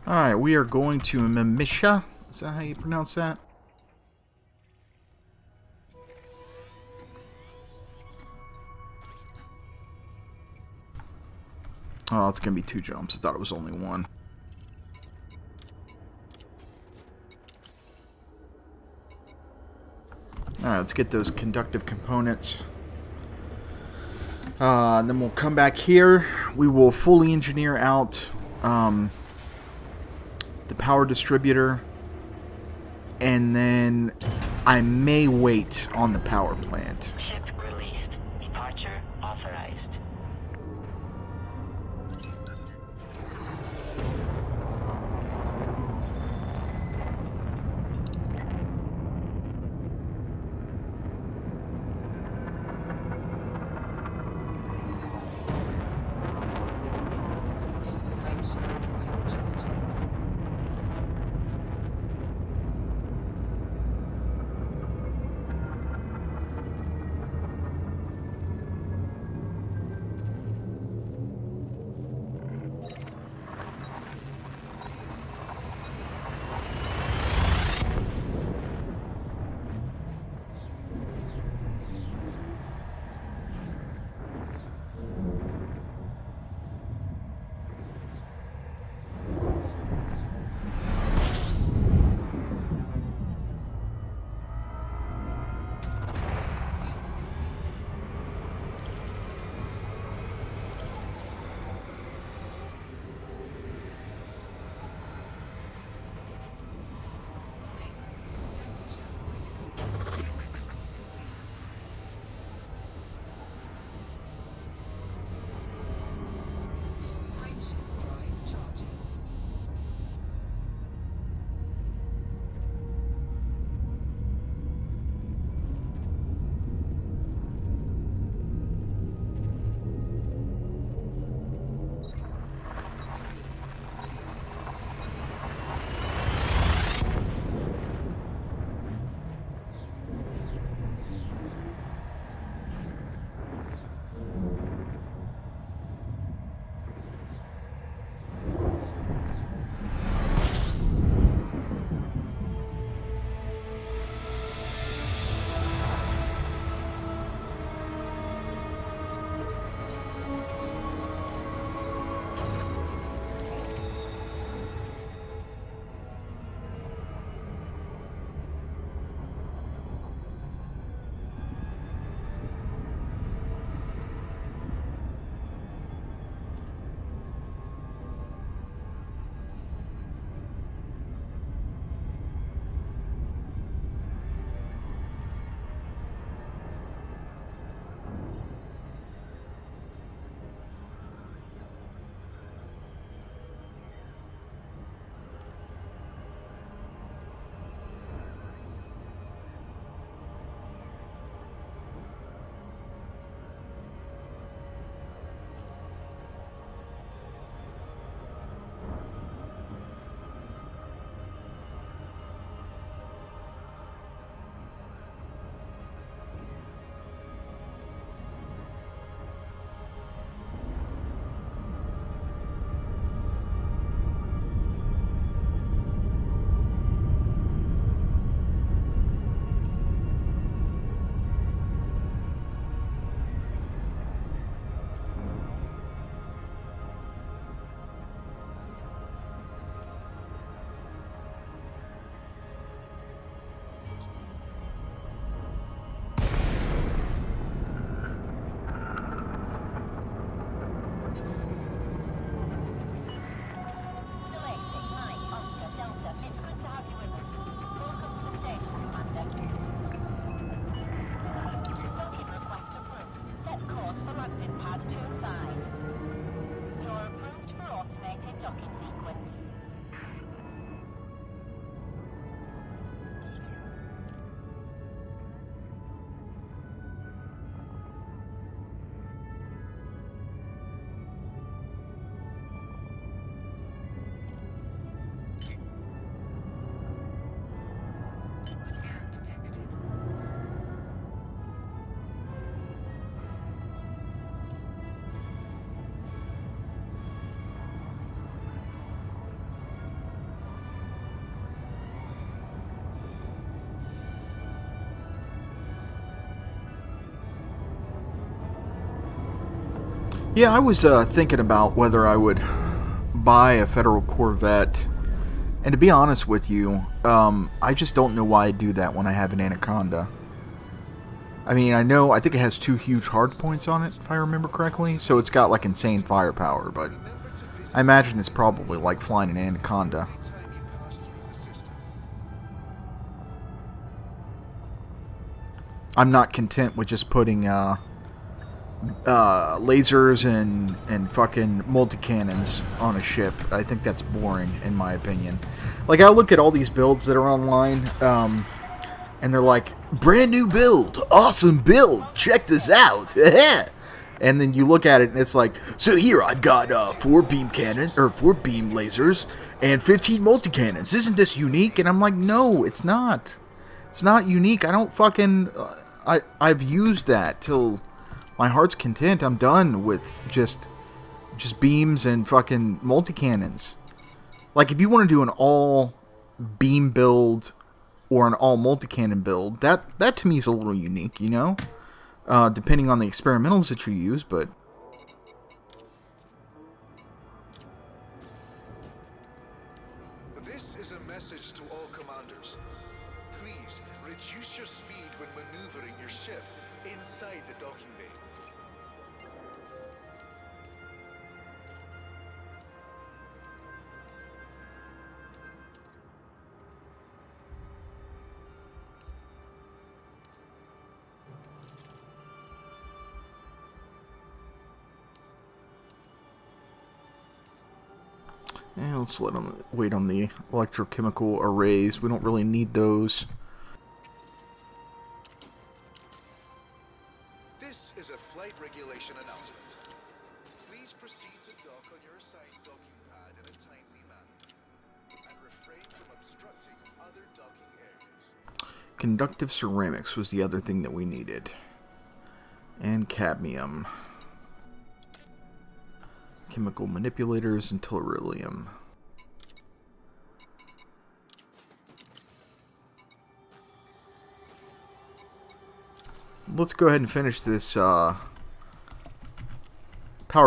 Alright, we are going to Mamisha. Is that how you pronounce that? Oh, it's going to be 2 jumps. I thought it was only 1. Alright, let's get those conductive components. And then we'll come back here. We will fully engineer out the power distributor. And then I may wait on the power plant. Ship released. Departure authorized. Frameshift drive charging. Frameshift drive charging. Yeah, I was thinking about whether I would buy a Federal Corvette. And to be honest with you, I just don't know why I do that when I have an Anaconda. I mean, I think it has 2 huge hard points on it, if I remember correctly, so it's got like insane firepower, but I imagine it's probably like flying an Anaconda. I'm not content with just putting lasers and fucking multi-cannons on a ship. I think that's boring, in my opinion. Like, I look at all these builds that are online, and they're like, brand new build, awesome build, check this out. And then you look at it and it's like, so here I've got 4 beam cannons, or 4 beam lasers, and 15 multi-cannons. Isn't this unique? And I'm like, no, it's not. It's not unique. I don't fucking... I've used that till my heart's content. I'm done with just beams and fucking multi-cannons. Like, if you want to do an all beam build or an all multi-cannon build, that to me is a little unique, you know? Depending on the experimentals that you use, but... This is a message to all commanders. Please, reduce your speed when maneuvering your ship inside the docking bay. Yeah, let's wait on the electrochemical arrays. We don't really need those. This is a flight regulation announcement. Please proceed to dock on your assigned docking pad in a timely manner, and refrain from obstructing other docking areas. Conductive ceramics was the other thing that we needed. And cadmium. Chemical manipulators and tellurium. Let's go ahead and finish this power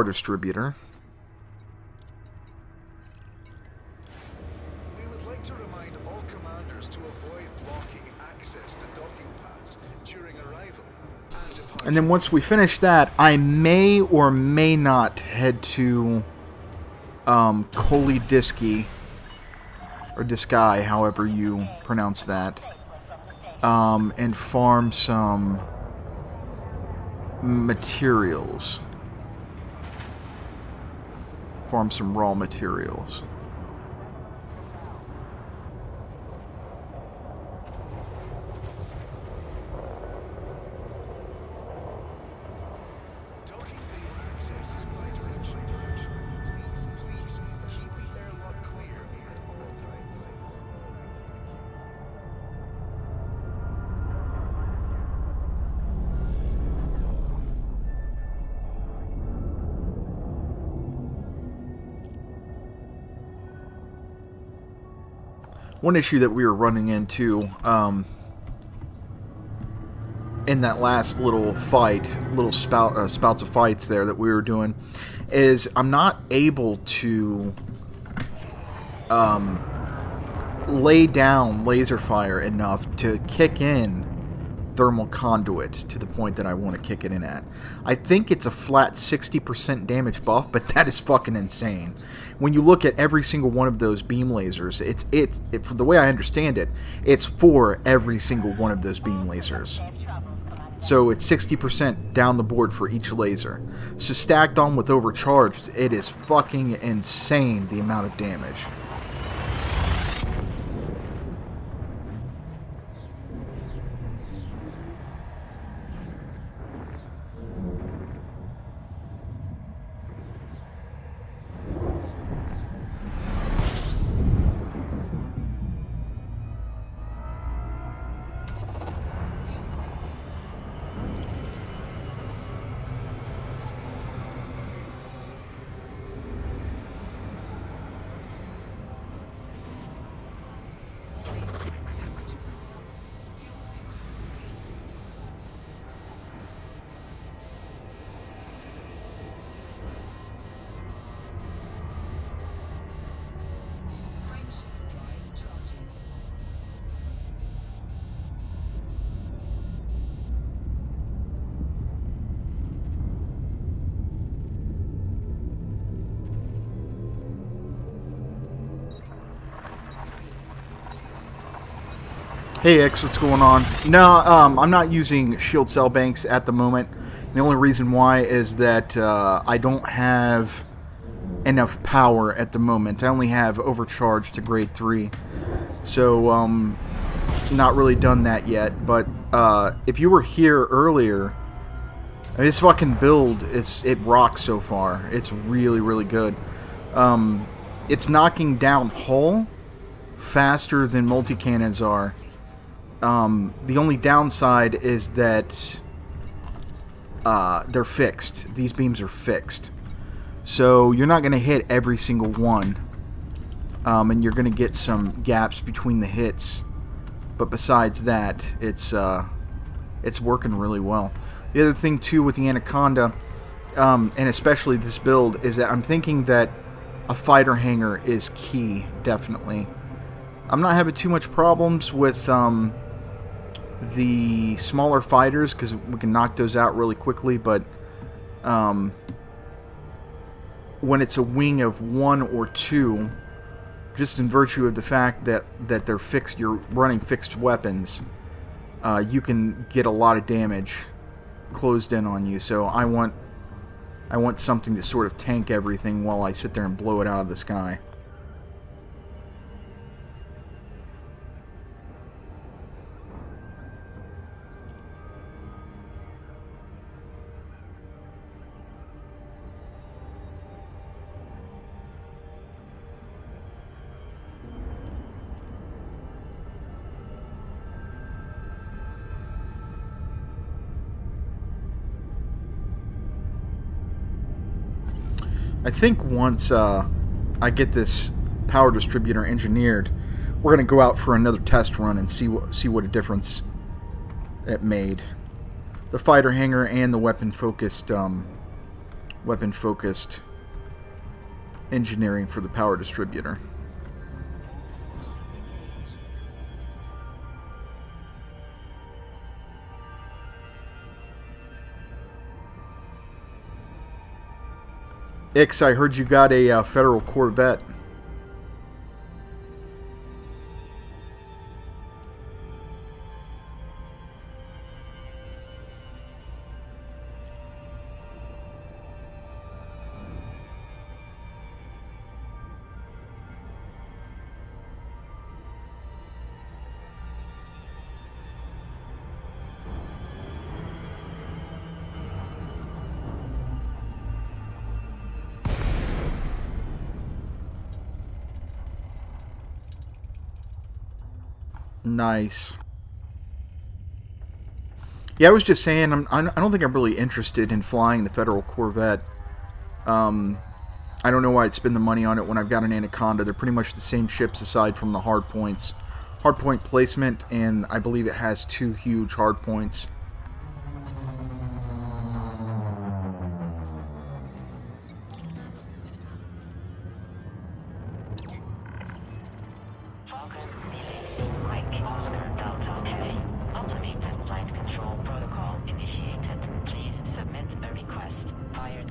distributor. We would like to remind all commanders to avoid blocking access to docking pads during arrival and departure. And then once we finish that, I may or may not head to Kolodiski, or Disky, however you pronounce that, and farm some materials. Farm some raw materials. Docking bay access is bidirectional. Please keep the airlock clear at all times. One issue that we were running into in that last little fight, spouts of fights there that we were doing, is I'm not able to lay down laser fire enough to kick in thermal conduit to the point that I want to kick it in at. I think it's a flat 60% damage buff, but that is fucking insane. When you look at every single one of those beam lasers, it's from the way I understand it, it's for every single one of those beam lasers. So it's 60% down the board for each laser. So stacked on with overcharged, it is fucking insane the amount of damage. Hey X, what's going on? No, I'm not using shield cell banks at the moment. The only reason why is that I don't have enough power at the moment. I only have overcharge to grade 3. So, not really done that yet. But if you were here earlier, I mean, this fucking build, it rocks so far. It's really, really good. It's knocking down hull faster than multi-cannons are. The only downside is that they're fixed. These beams are fixed. So you're not going to hit every single one. And you're going to get some gaps between the hits. But besides that, it's working really well. The other thing, too, with the Anaconda, and especially this build, is that I'm thinking that a fighter hangar is key, definitely. I'm not having too much problems with the smaller fighters because we can knock those out really quickly, but when it's a wing of 1 or 2, just in virtue of the fact that they're fixed, you're running fixed weapons, you can get a lot of damage closed in on you. So I want something to sort of tank everything while I sit there and blow it out of the sky. I think once I get this power distributor engineered, we're going to go out for another test run and see what a difference it made. The fighter hangar and the weapon focused engineering for the power distributor. Ix, I heard you got a federal Corvette. Nice. Yeah, I was just saying, I don't think I'm really interested in flying the Federal Corvette. I don't know why I'd spend the money on it when I've got an Anaconda. They're pretty much the same ships aside from the hard points. Hard point placement, and I believe it has 2 huge hard points.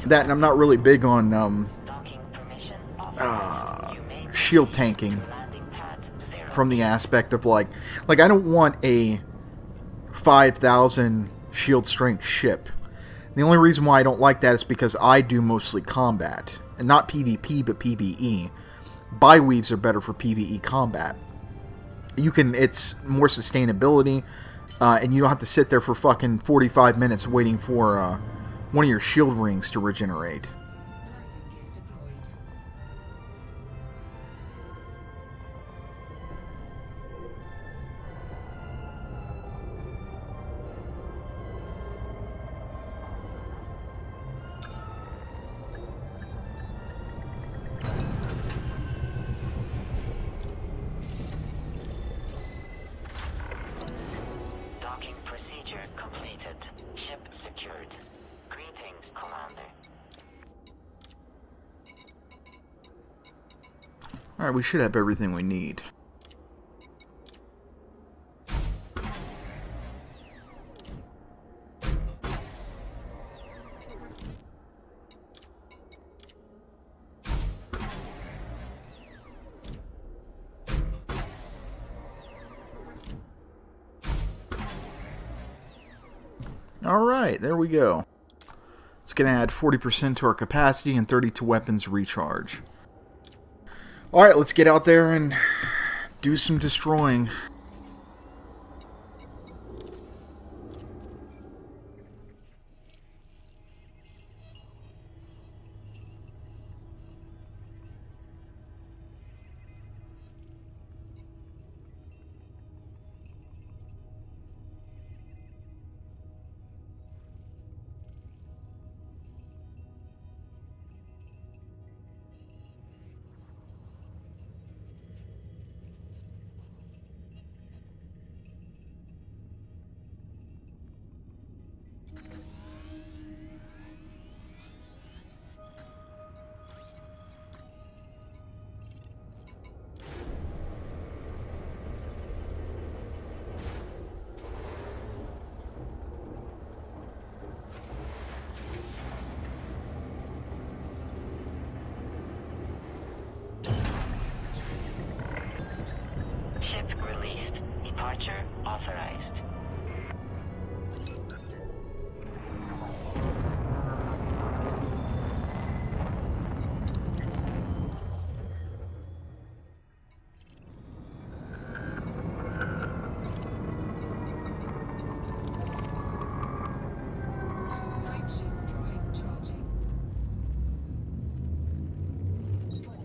That, and I'm not really big on shield tanking from the aspect of like I don't want a 5,000 shield strength ship. The only reason why I don't like that is because I do mostly combat, and not PvP but PvE. Bi-weaves are better for PvE combat. It's more sustainability, and you don't have to sit there for fucking 45 minutes waiting for one of your shield rings to regenerate. Landing gear deployed. Docking procedure completed. Ship secured. Greetings, Commander. Alright, we should have everything we need. Alright, there we go. It's going to add 40% to our capacity and 30 to weapons recharge. Alright, let's get out there and do some destroying. Ship released. Departure authorized. Frameshift drive charging. 4, 3,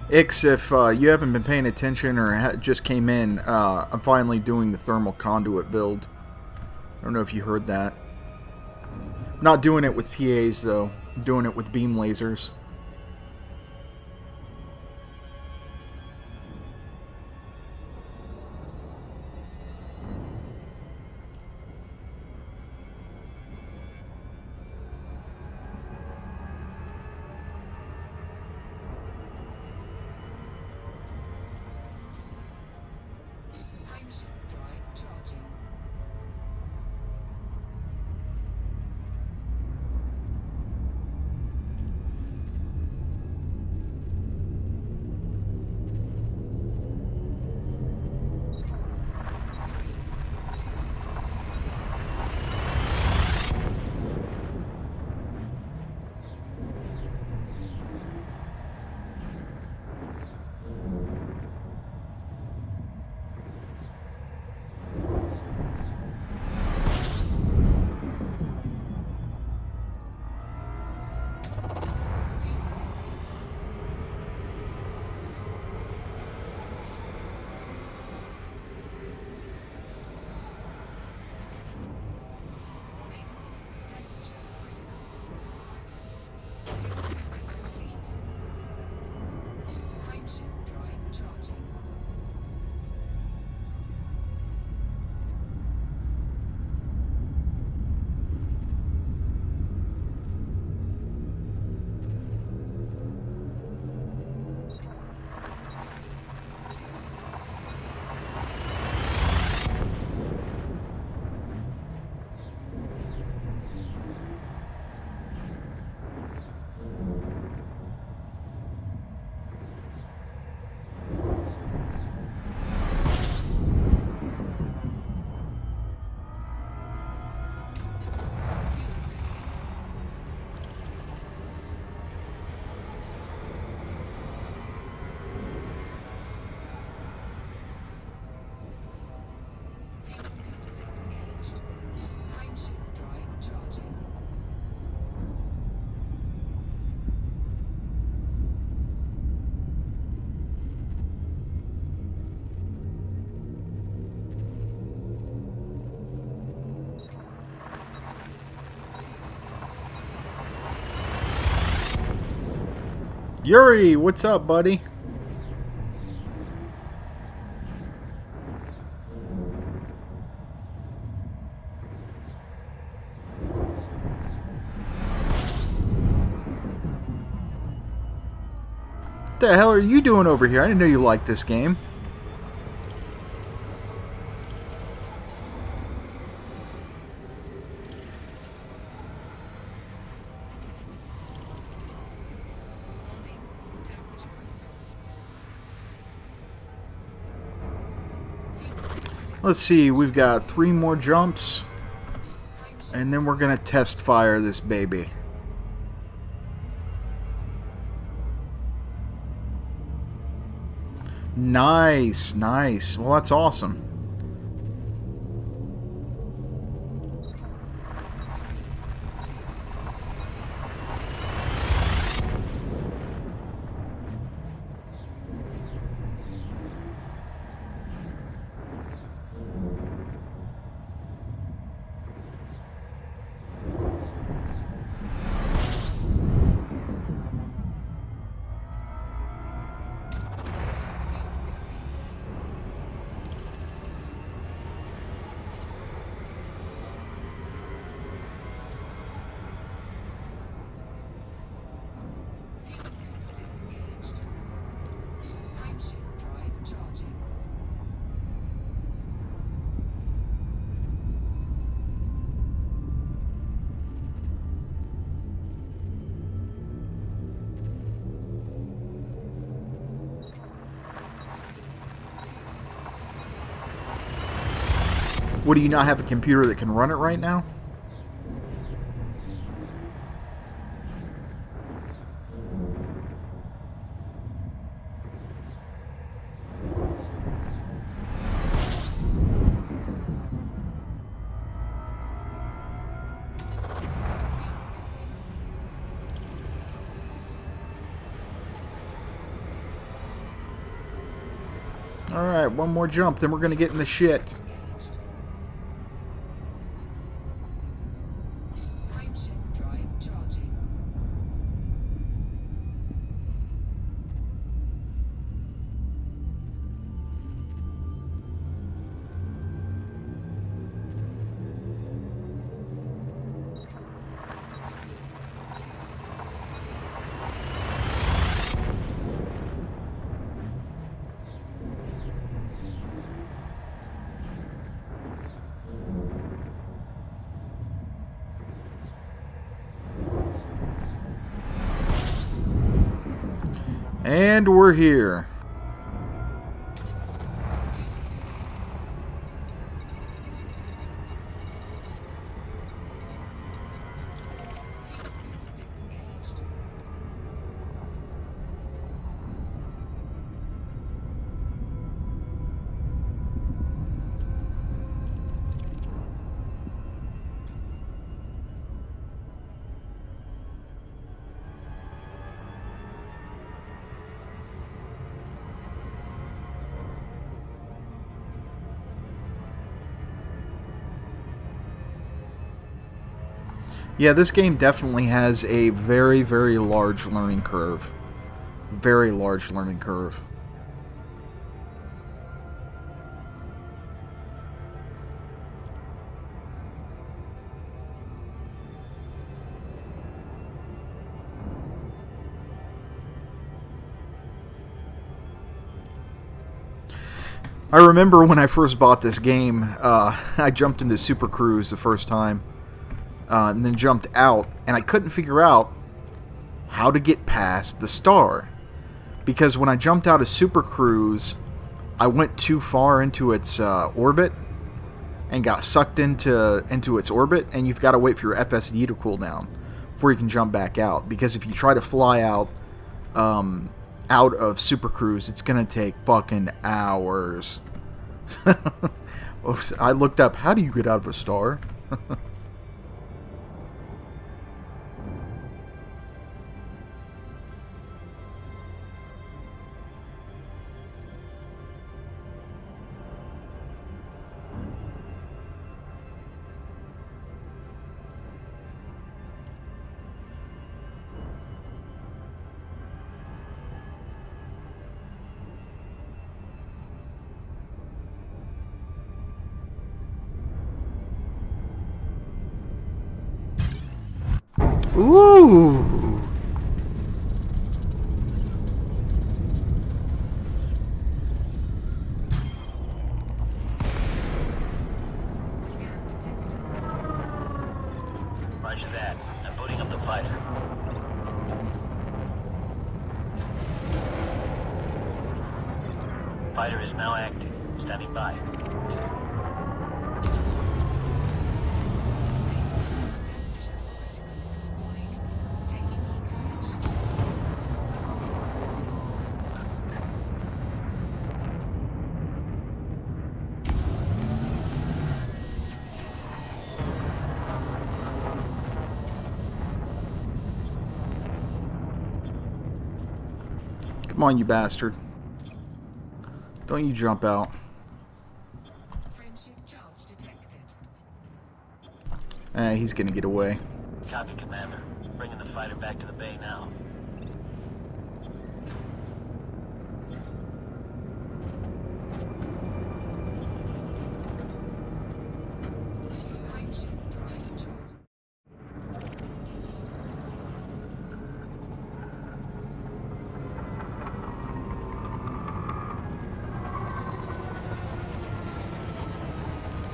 Ix, if you haven't been paying attention or just came in, I'm finally doing the thermal conduit build. I don't know if you heard that. Not doing it with PAs, though. I'm doing it with beam lasers. Frameshift drive charging. Yuri, what's up, buddy? What the hell are you doing over here? I didn't know you liked this game. Warning. Temperature critical. Let's see, we've got 3 more jumps. And then we're gonna test fire this baby. Nice, nice. Well, that's awesome. Fuel scoop disengaged. Frameshift drive charging. What, do you not have a computer that can run it right now? Alright, one more jump, then we're gonna get in the shit. Engaged. Frameshift drive charging. And we're here. Fuel scoop disengaged. Yeah, this game definitely has a very, very large learning curve. Very large learning curve. I remember when I first bought this game, I jumped into Super Cruise the first time, and then jumped out, and I couldn't figure out how to get past the star. Because when I jumped out of Super Cruise, I went too far into its orbit and got sucked into its orbit, and you've got to wait for your FSD to cool down before you can jump back out. Because if you try to fly out of Super Cruise, it's gonna take fucking hours. I looked up, how do you get out of a star? Ooh. Scan detected. Roger that. I'm booting up the fighter. Fighter is now active. Standing by. Temperature critical. Warning. Taking heat damage. Come on, you bastard. Don't you jump out. Frameshift charge detected. He's gonna get away. Copy, Commander. Bringing the fighter back to the bay now. Frameshift drive charge.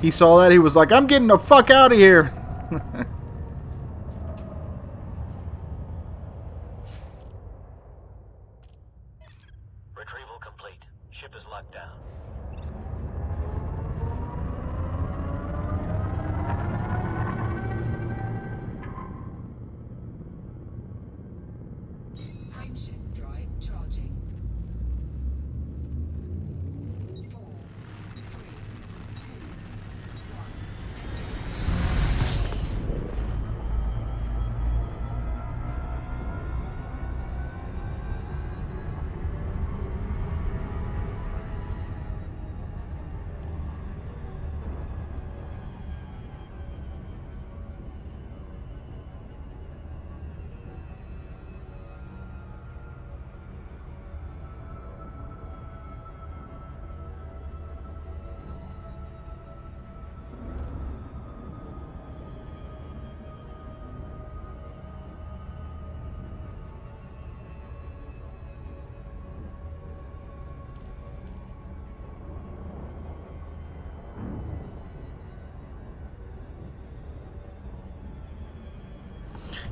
He saw that, he was like, I'm getting the fuck out of here. Retrieval complete. Ship is locked down. Frameshift drive charging. 4, 3, 2, 1.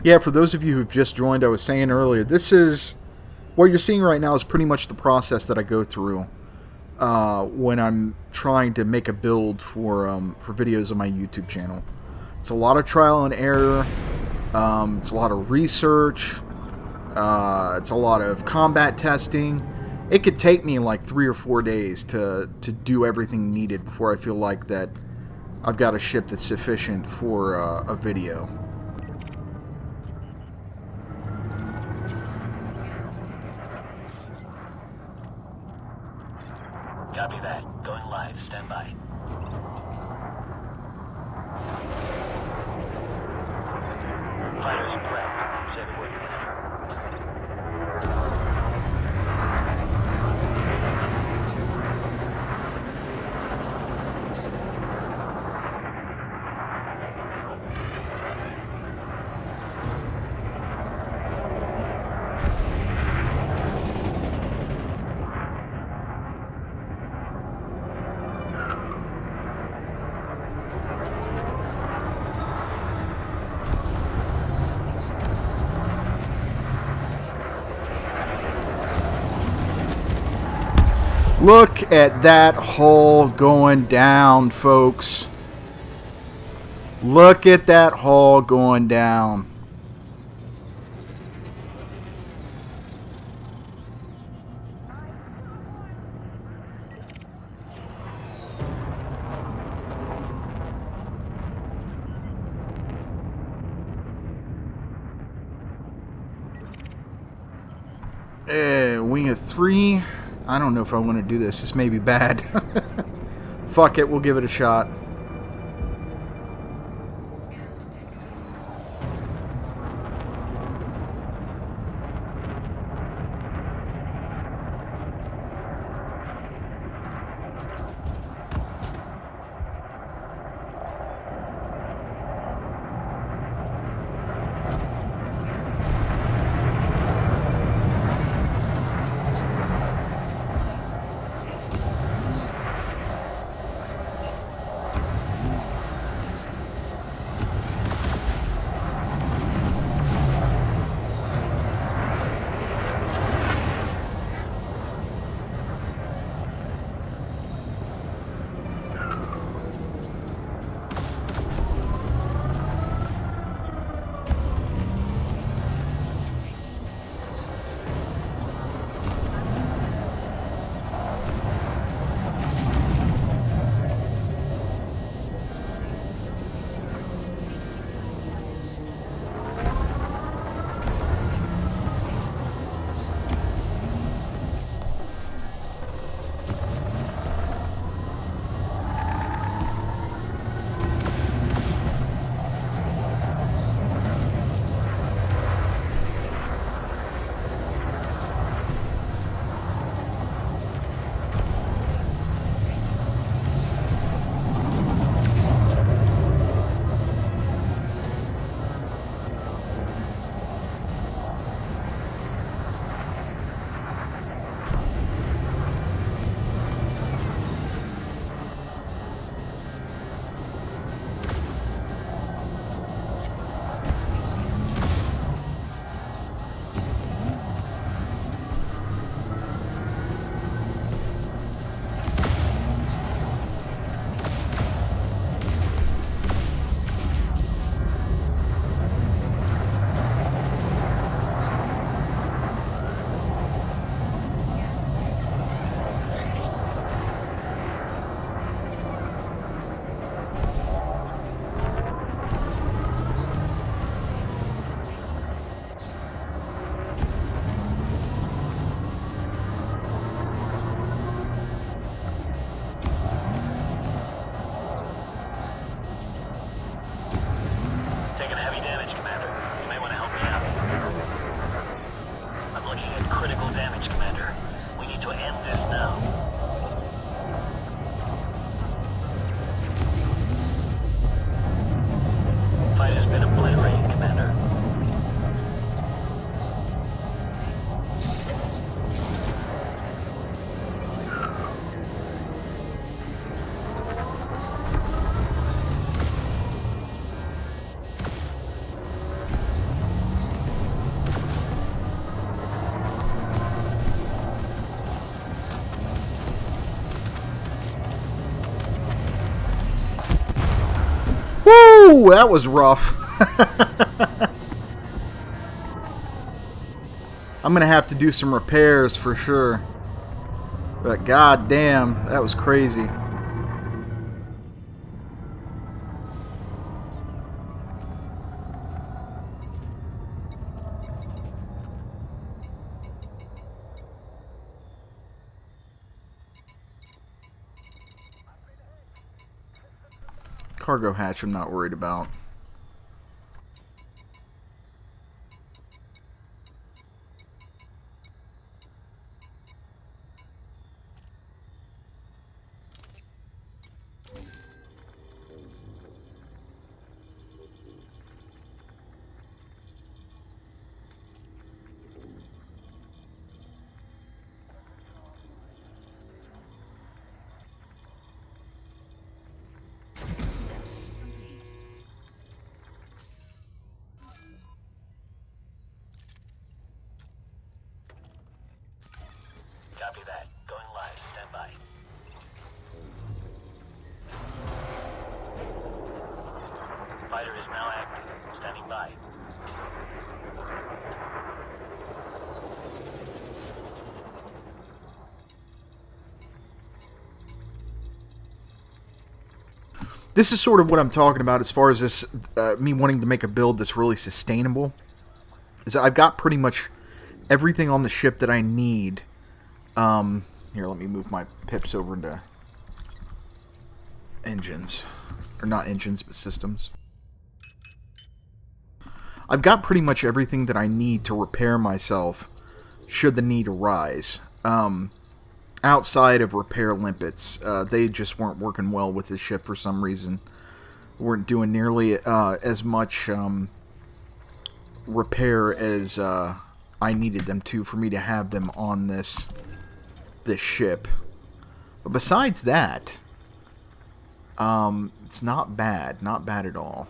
Yeah, for those of you who've just joined, I was saying earlier, this is what you're seeing right now is pretty much the process that I go through when I'm trying to make a build for videos on my YouTube channel. It's a lot of trial and error. It's a lot of research. It's a lot of combat testing. It could take me like 3 or 4 days to do everything needed before I feel like that I've got a ship that's sufficient for a video. Copy that. Going live. Stand by. Fighter's prepped. Say the word, Commander. Look at that hull going down, folks. Look at that hull going down. Wing of 3. I don't know if I want to do this. This may be bad. Fuck it, we'll give it a shot. Scan detected. Ooh, that was rough. I'm gonna have to do some repairs for sure. But god damn, that was crazy. Cargo hatch I'm not worried about. Complete. Copy that. Going live. Stand by. Fighter is now active. Standing by. This is sort of what I'm talking about as far as this, me wanting to make a build that's really sustainable. Is I've got pretty much everything on the ship that I need. Here, let me move my pips over into engines. Or not engines, but systems. I've got pretty much everything that I need to repair myself should the need arise. Outside of repair limpets, they just weren't working well with the ship for some reason. Weren't doing nearly as much repair as I needed them to for me to have them on this ship. But besides that, it's not bad at all.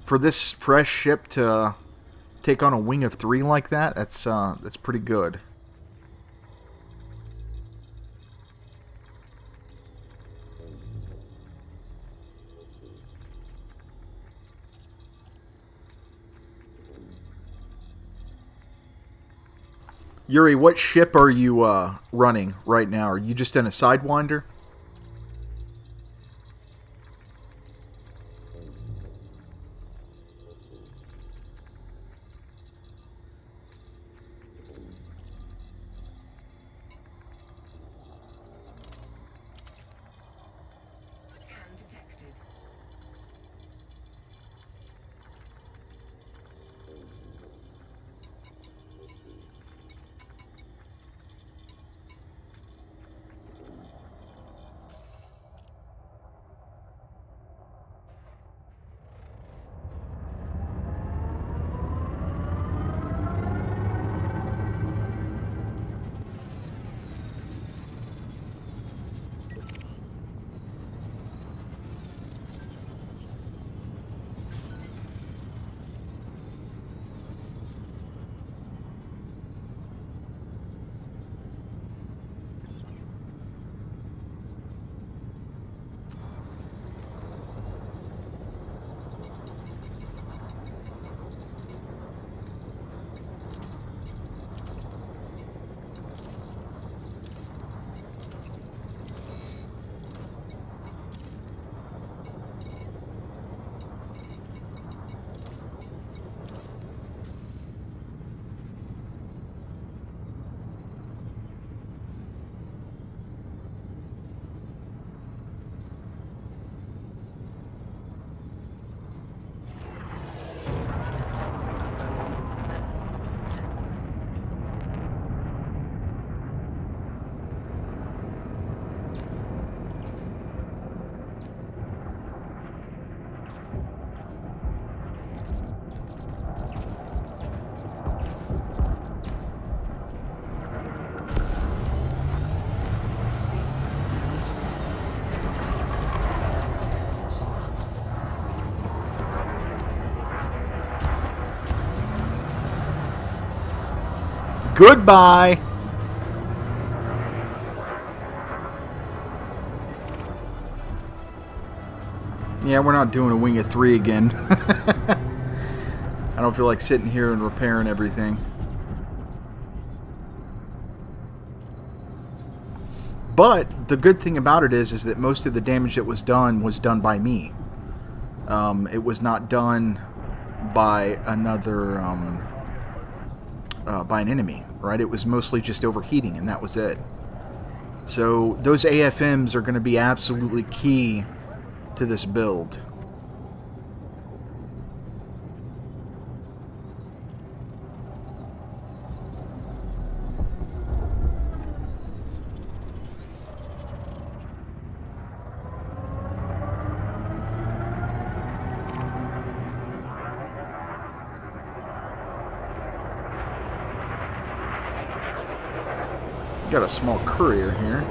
For this fresh ship to take on a wing of 3 like that, that's pretty good. Yuri, what ship are you running right now? Are you just in a Sidewinder? Scan detected. Goodbye! Yeah, we're not doing a wing of 3 again. I don't feel like sitting here and repairing everything. But the good thing about it is that most of the damage that was done by me. It was not done by another, by an enemy, right? It was mostly just overheating, and that was it. So those AFMs are going to be absolutely key to this build. Got a small courier here.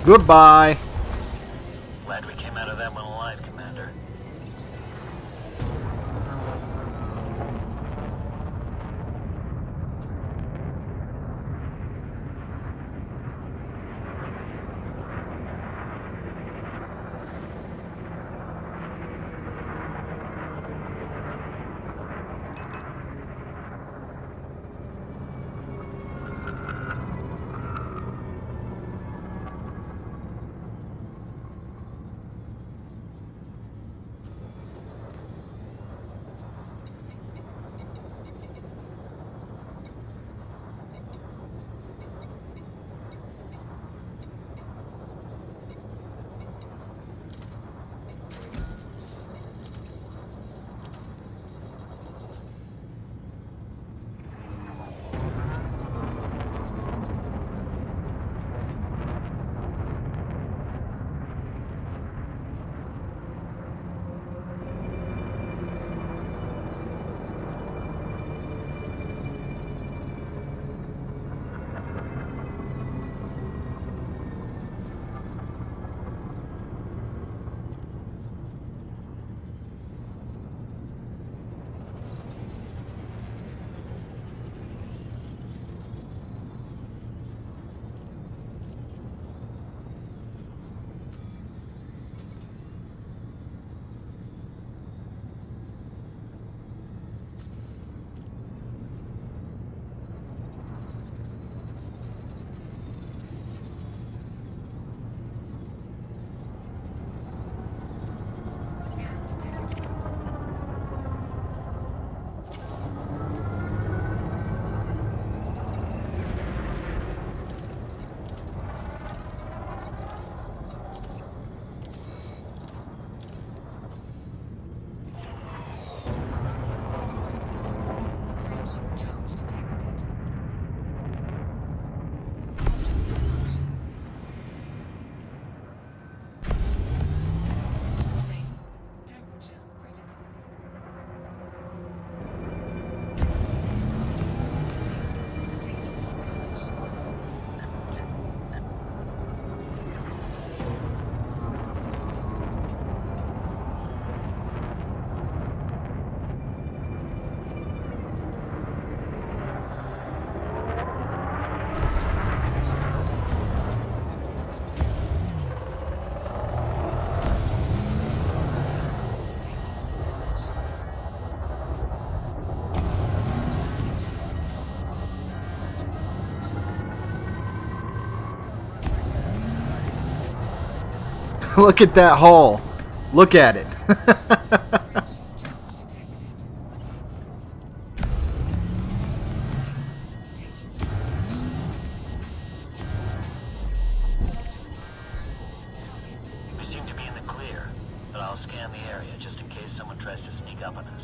Goodbye. Glad we came out of that one alive, Commander. Scan detected. Frameshield charge detected. Module malfunction. Warning. Temperature critical. Warning. Taking heat damage. Look at that hull. Look at it. Frameshield charge detected. Taking heat damage. We seem to be in the clear, but I'll scan the area just in case someone tries to sneak up on us.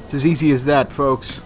It's as easy as that, folks.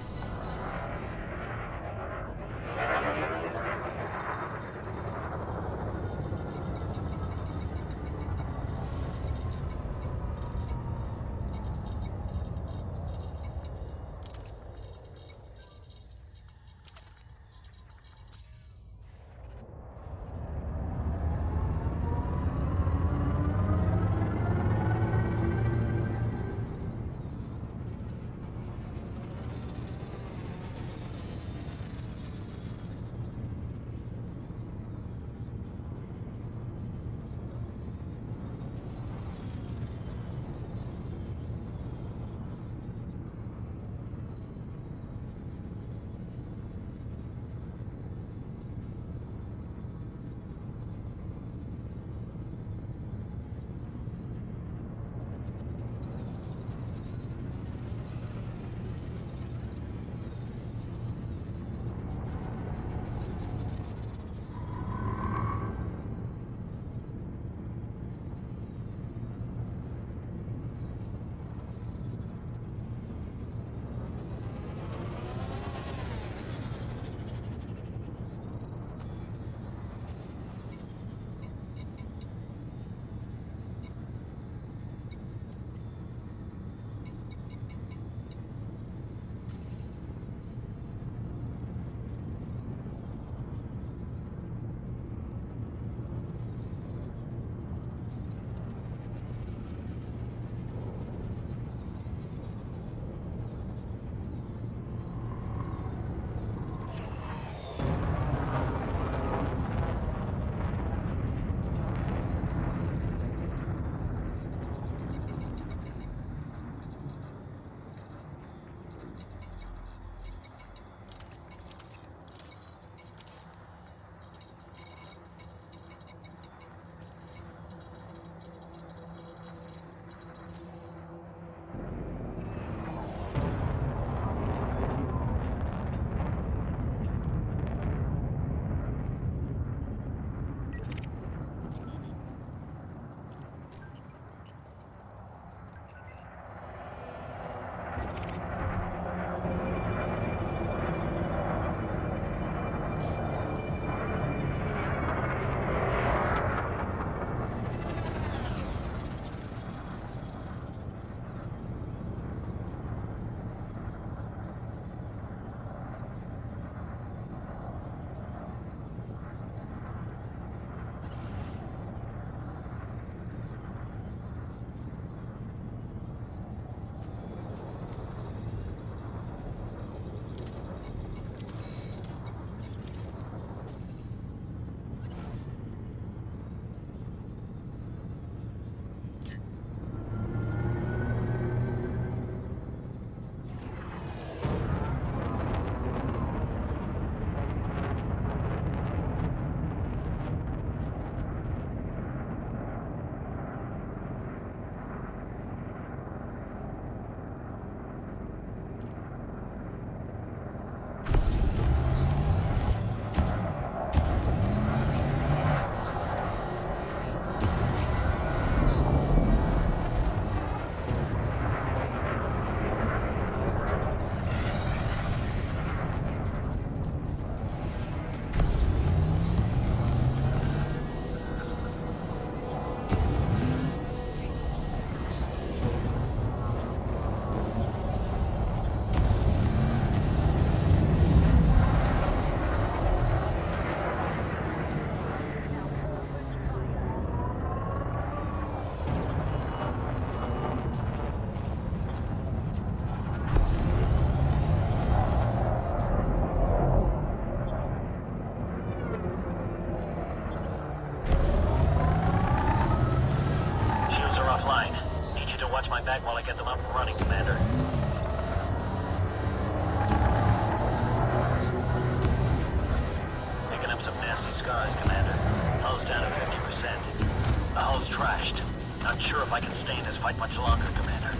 back while I get them up and running, Commander. Picking up some nasty scars, Commander. Hull's down to 50%. The hull's trashed. Not sure if I can stay in this fight much longer, Commander.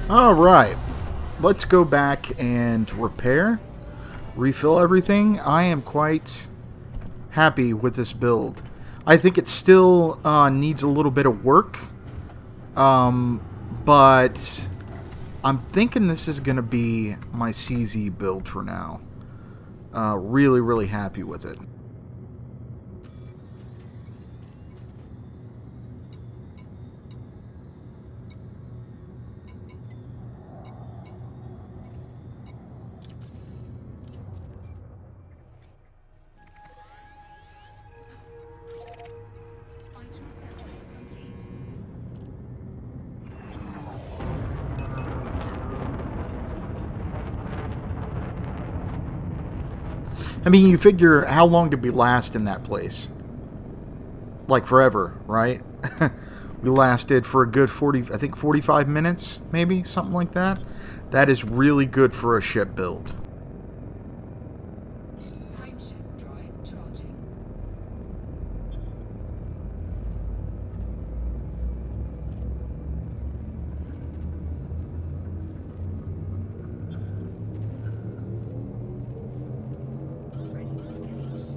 Alright, let's go back and repair, refill everything. I am quite happy with this build. I think it still needs a little bit of work, but I'm thinking this is going to be my CZ build for now. Really, really happy with it. Fighter assembly complete. I mean, you figure, how long did we last in that place? Like forever, right? We lasted for a good 45 minutes, maybe, something like that. That is really good for a ship build. Frameshift drive charging. Ready to engage.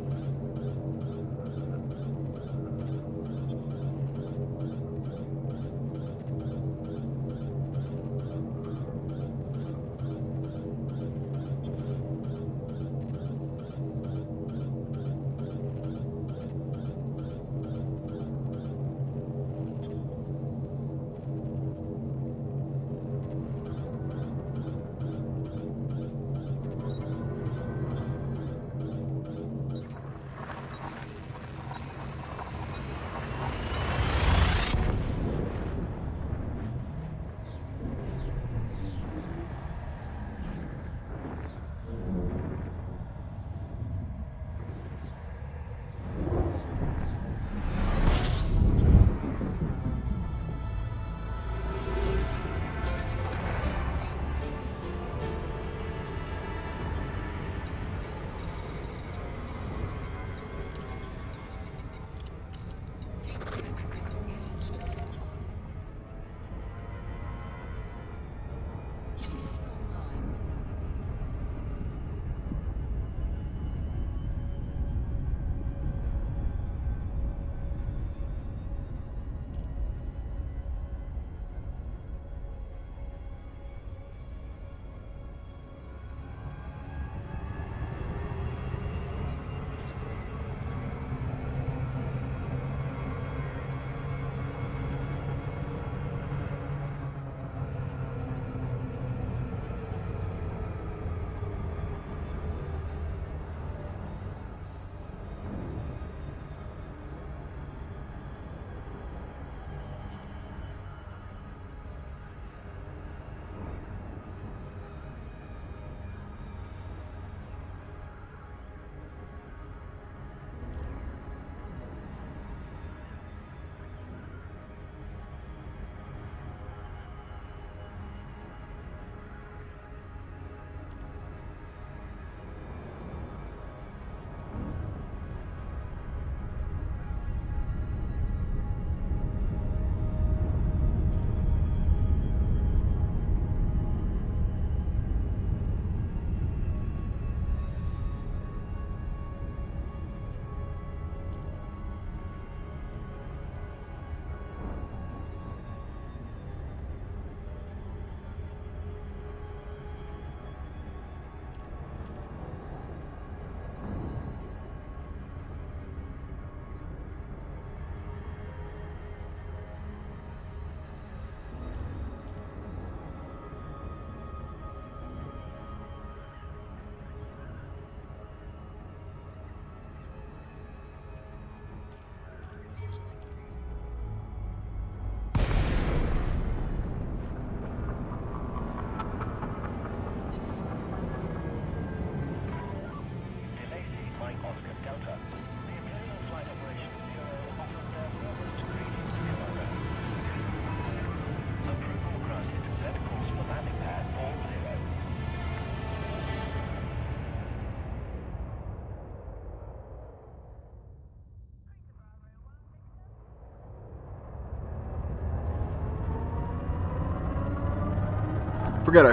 Forget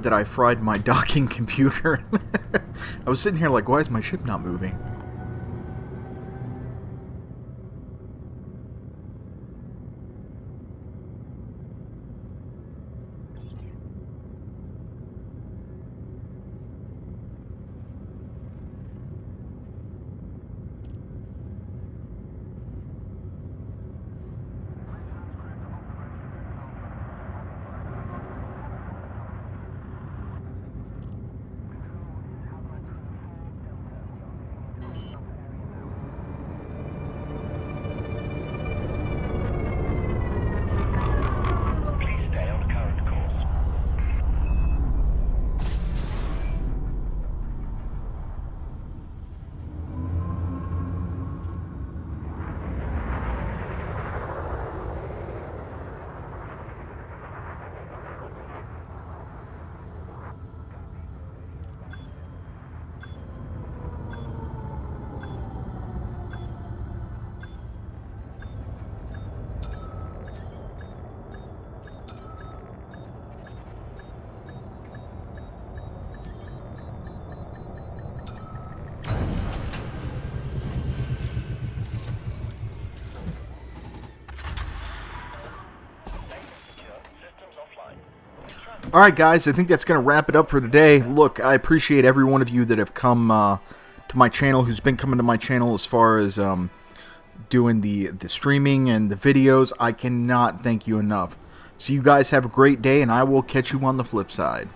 that I fried my docking computer. I was sitting here like, why is my ship not moving? Please stay on current course. Alright guys, I think that's going to wrap it up for today. Look, I appreciate every one of you that have come to my channel, who's been coming to my channel as far as doing the streaming and the videos. I cannot thank you enough. So you guys have a great day, and I will catch you on the flip side.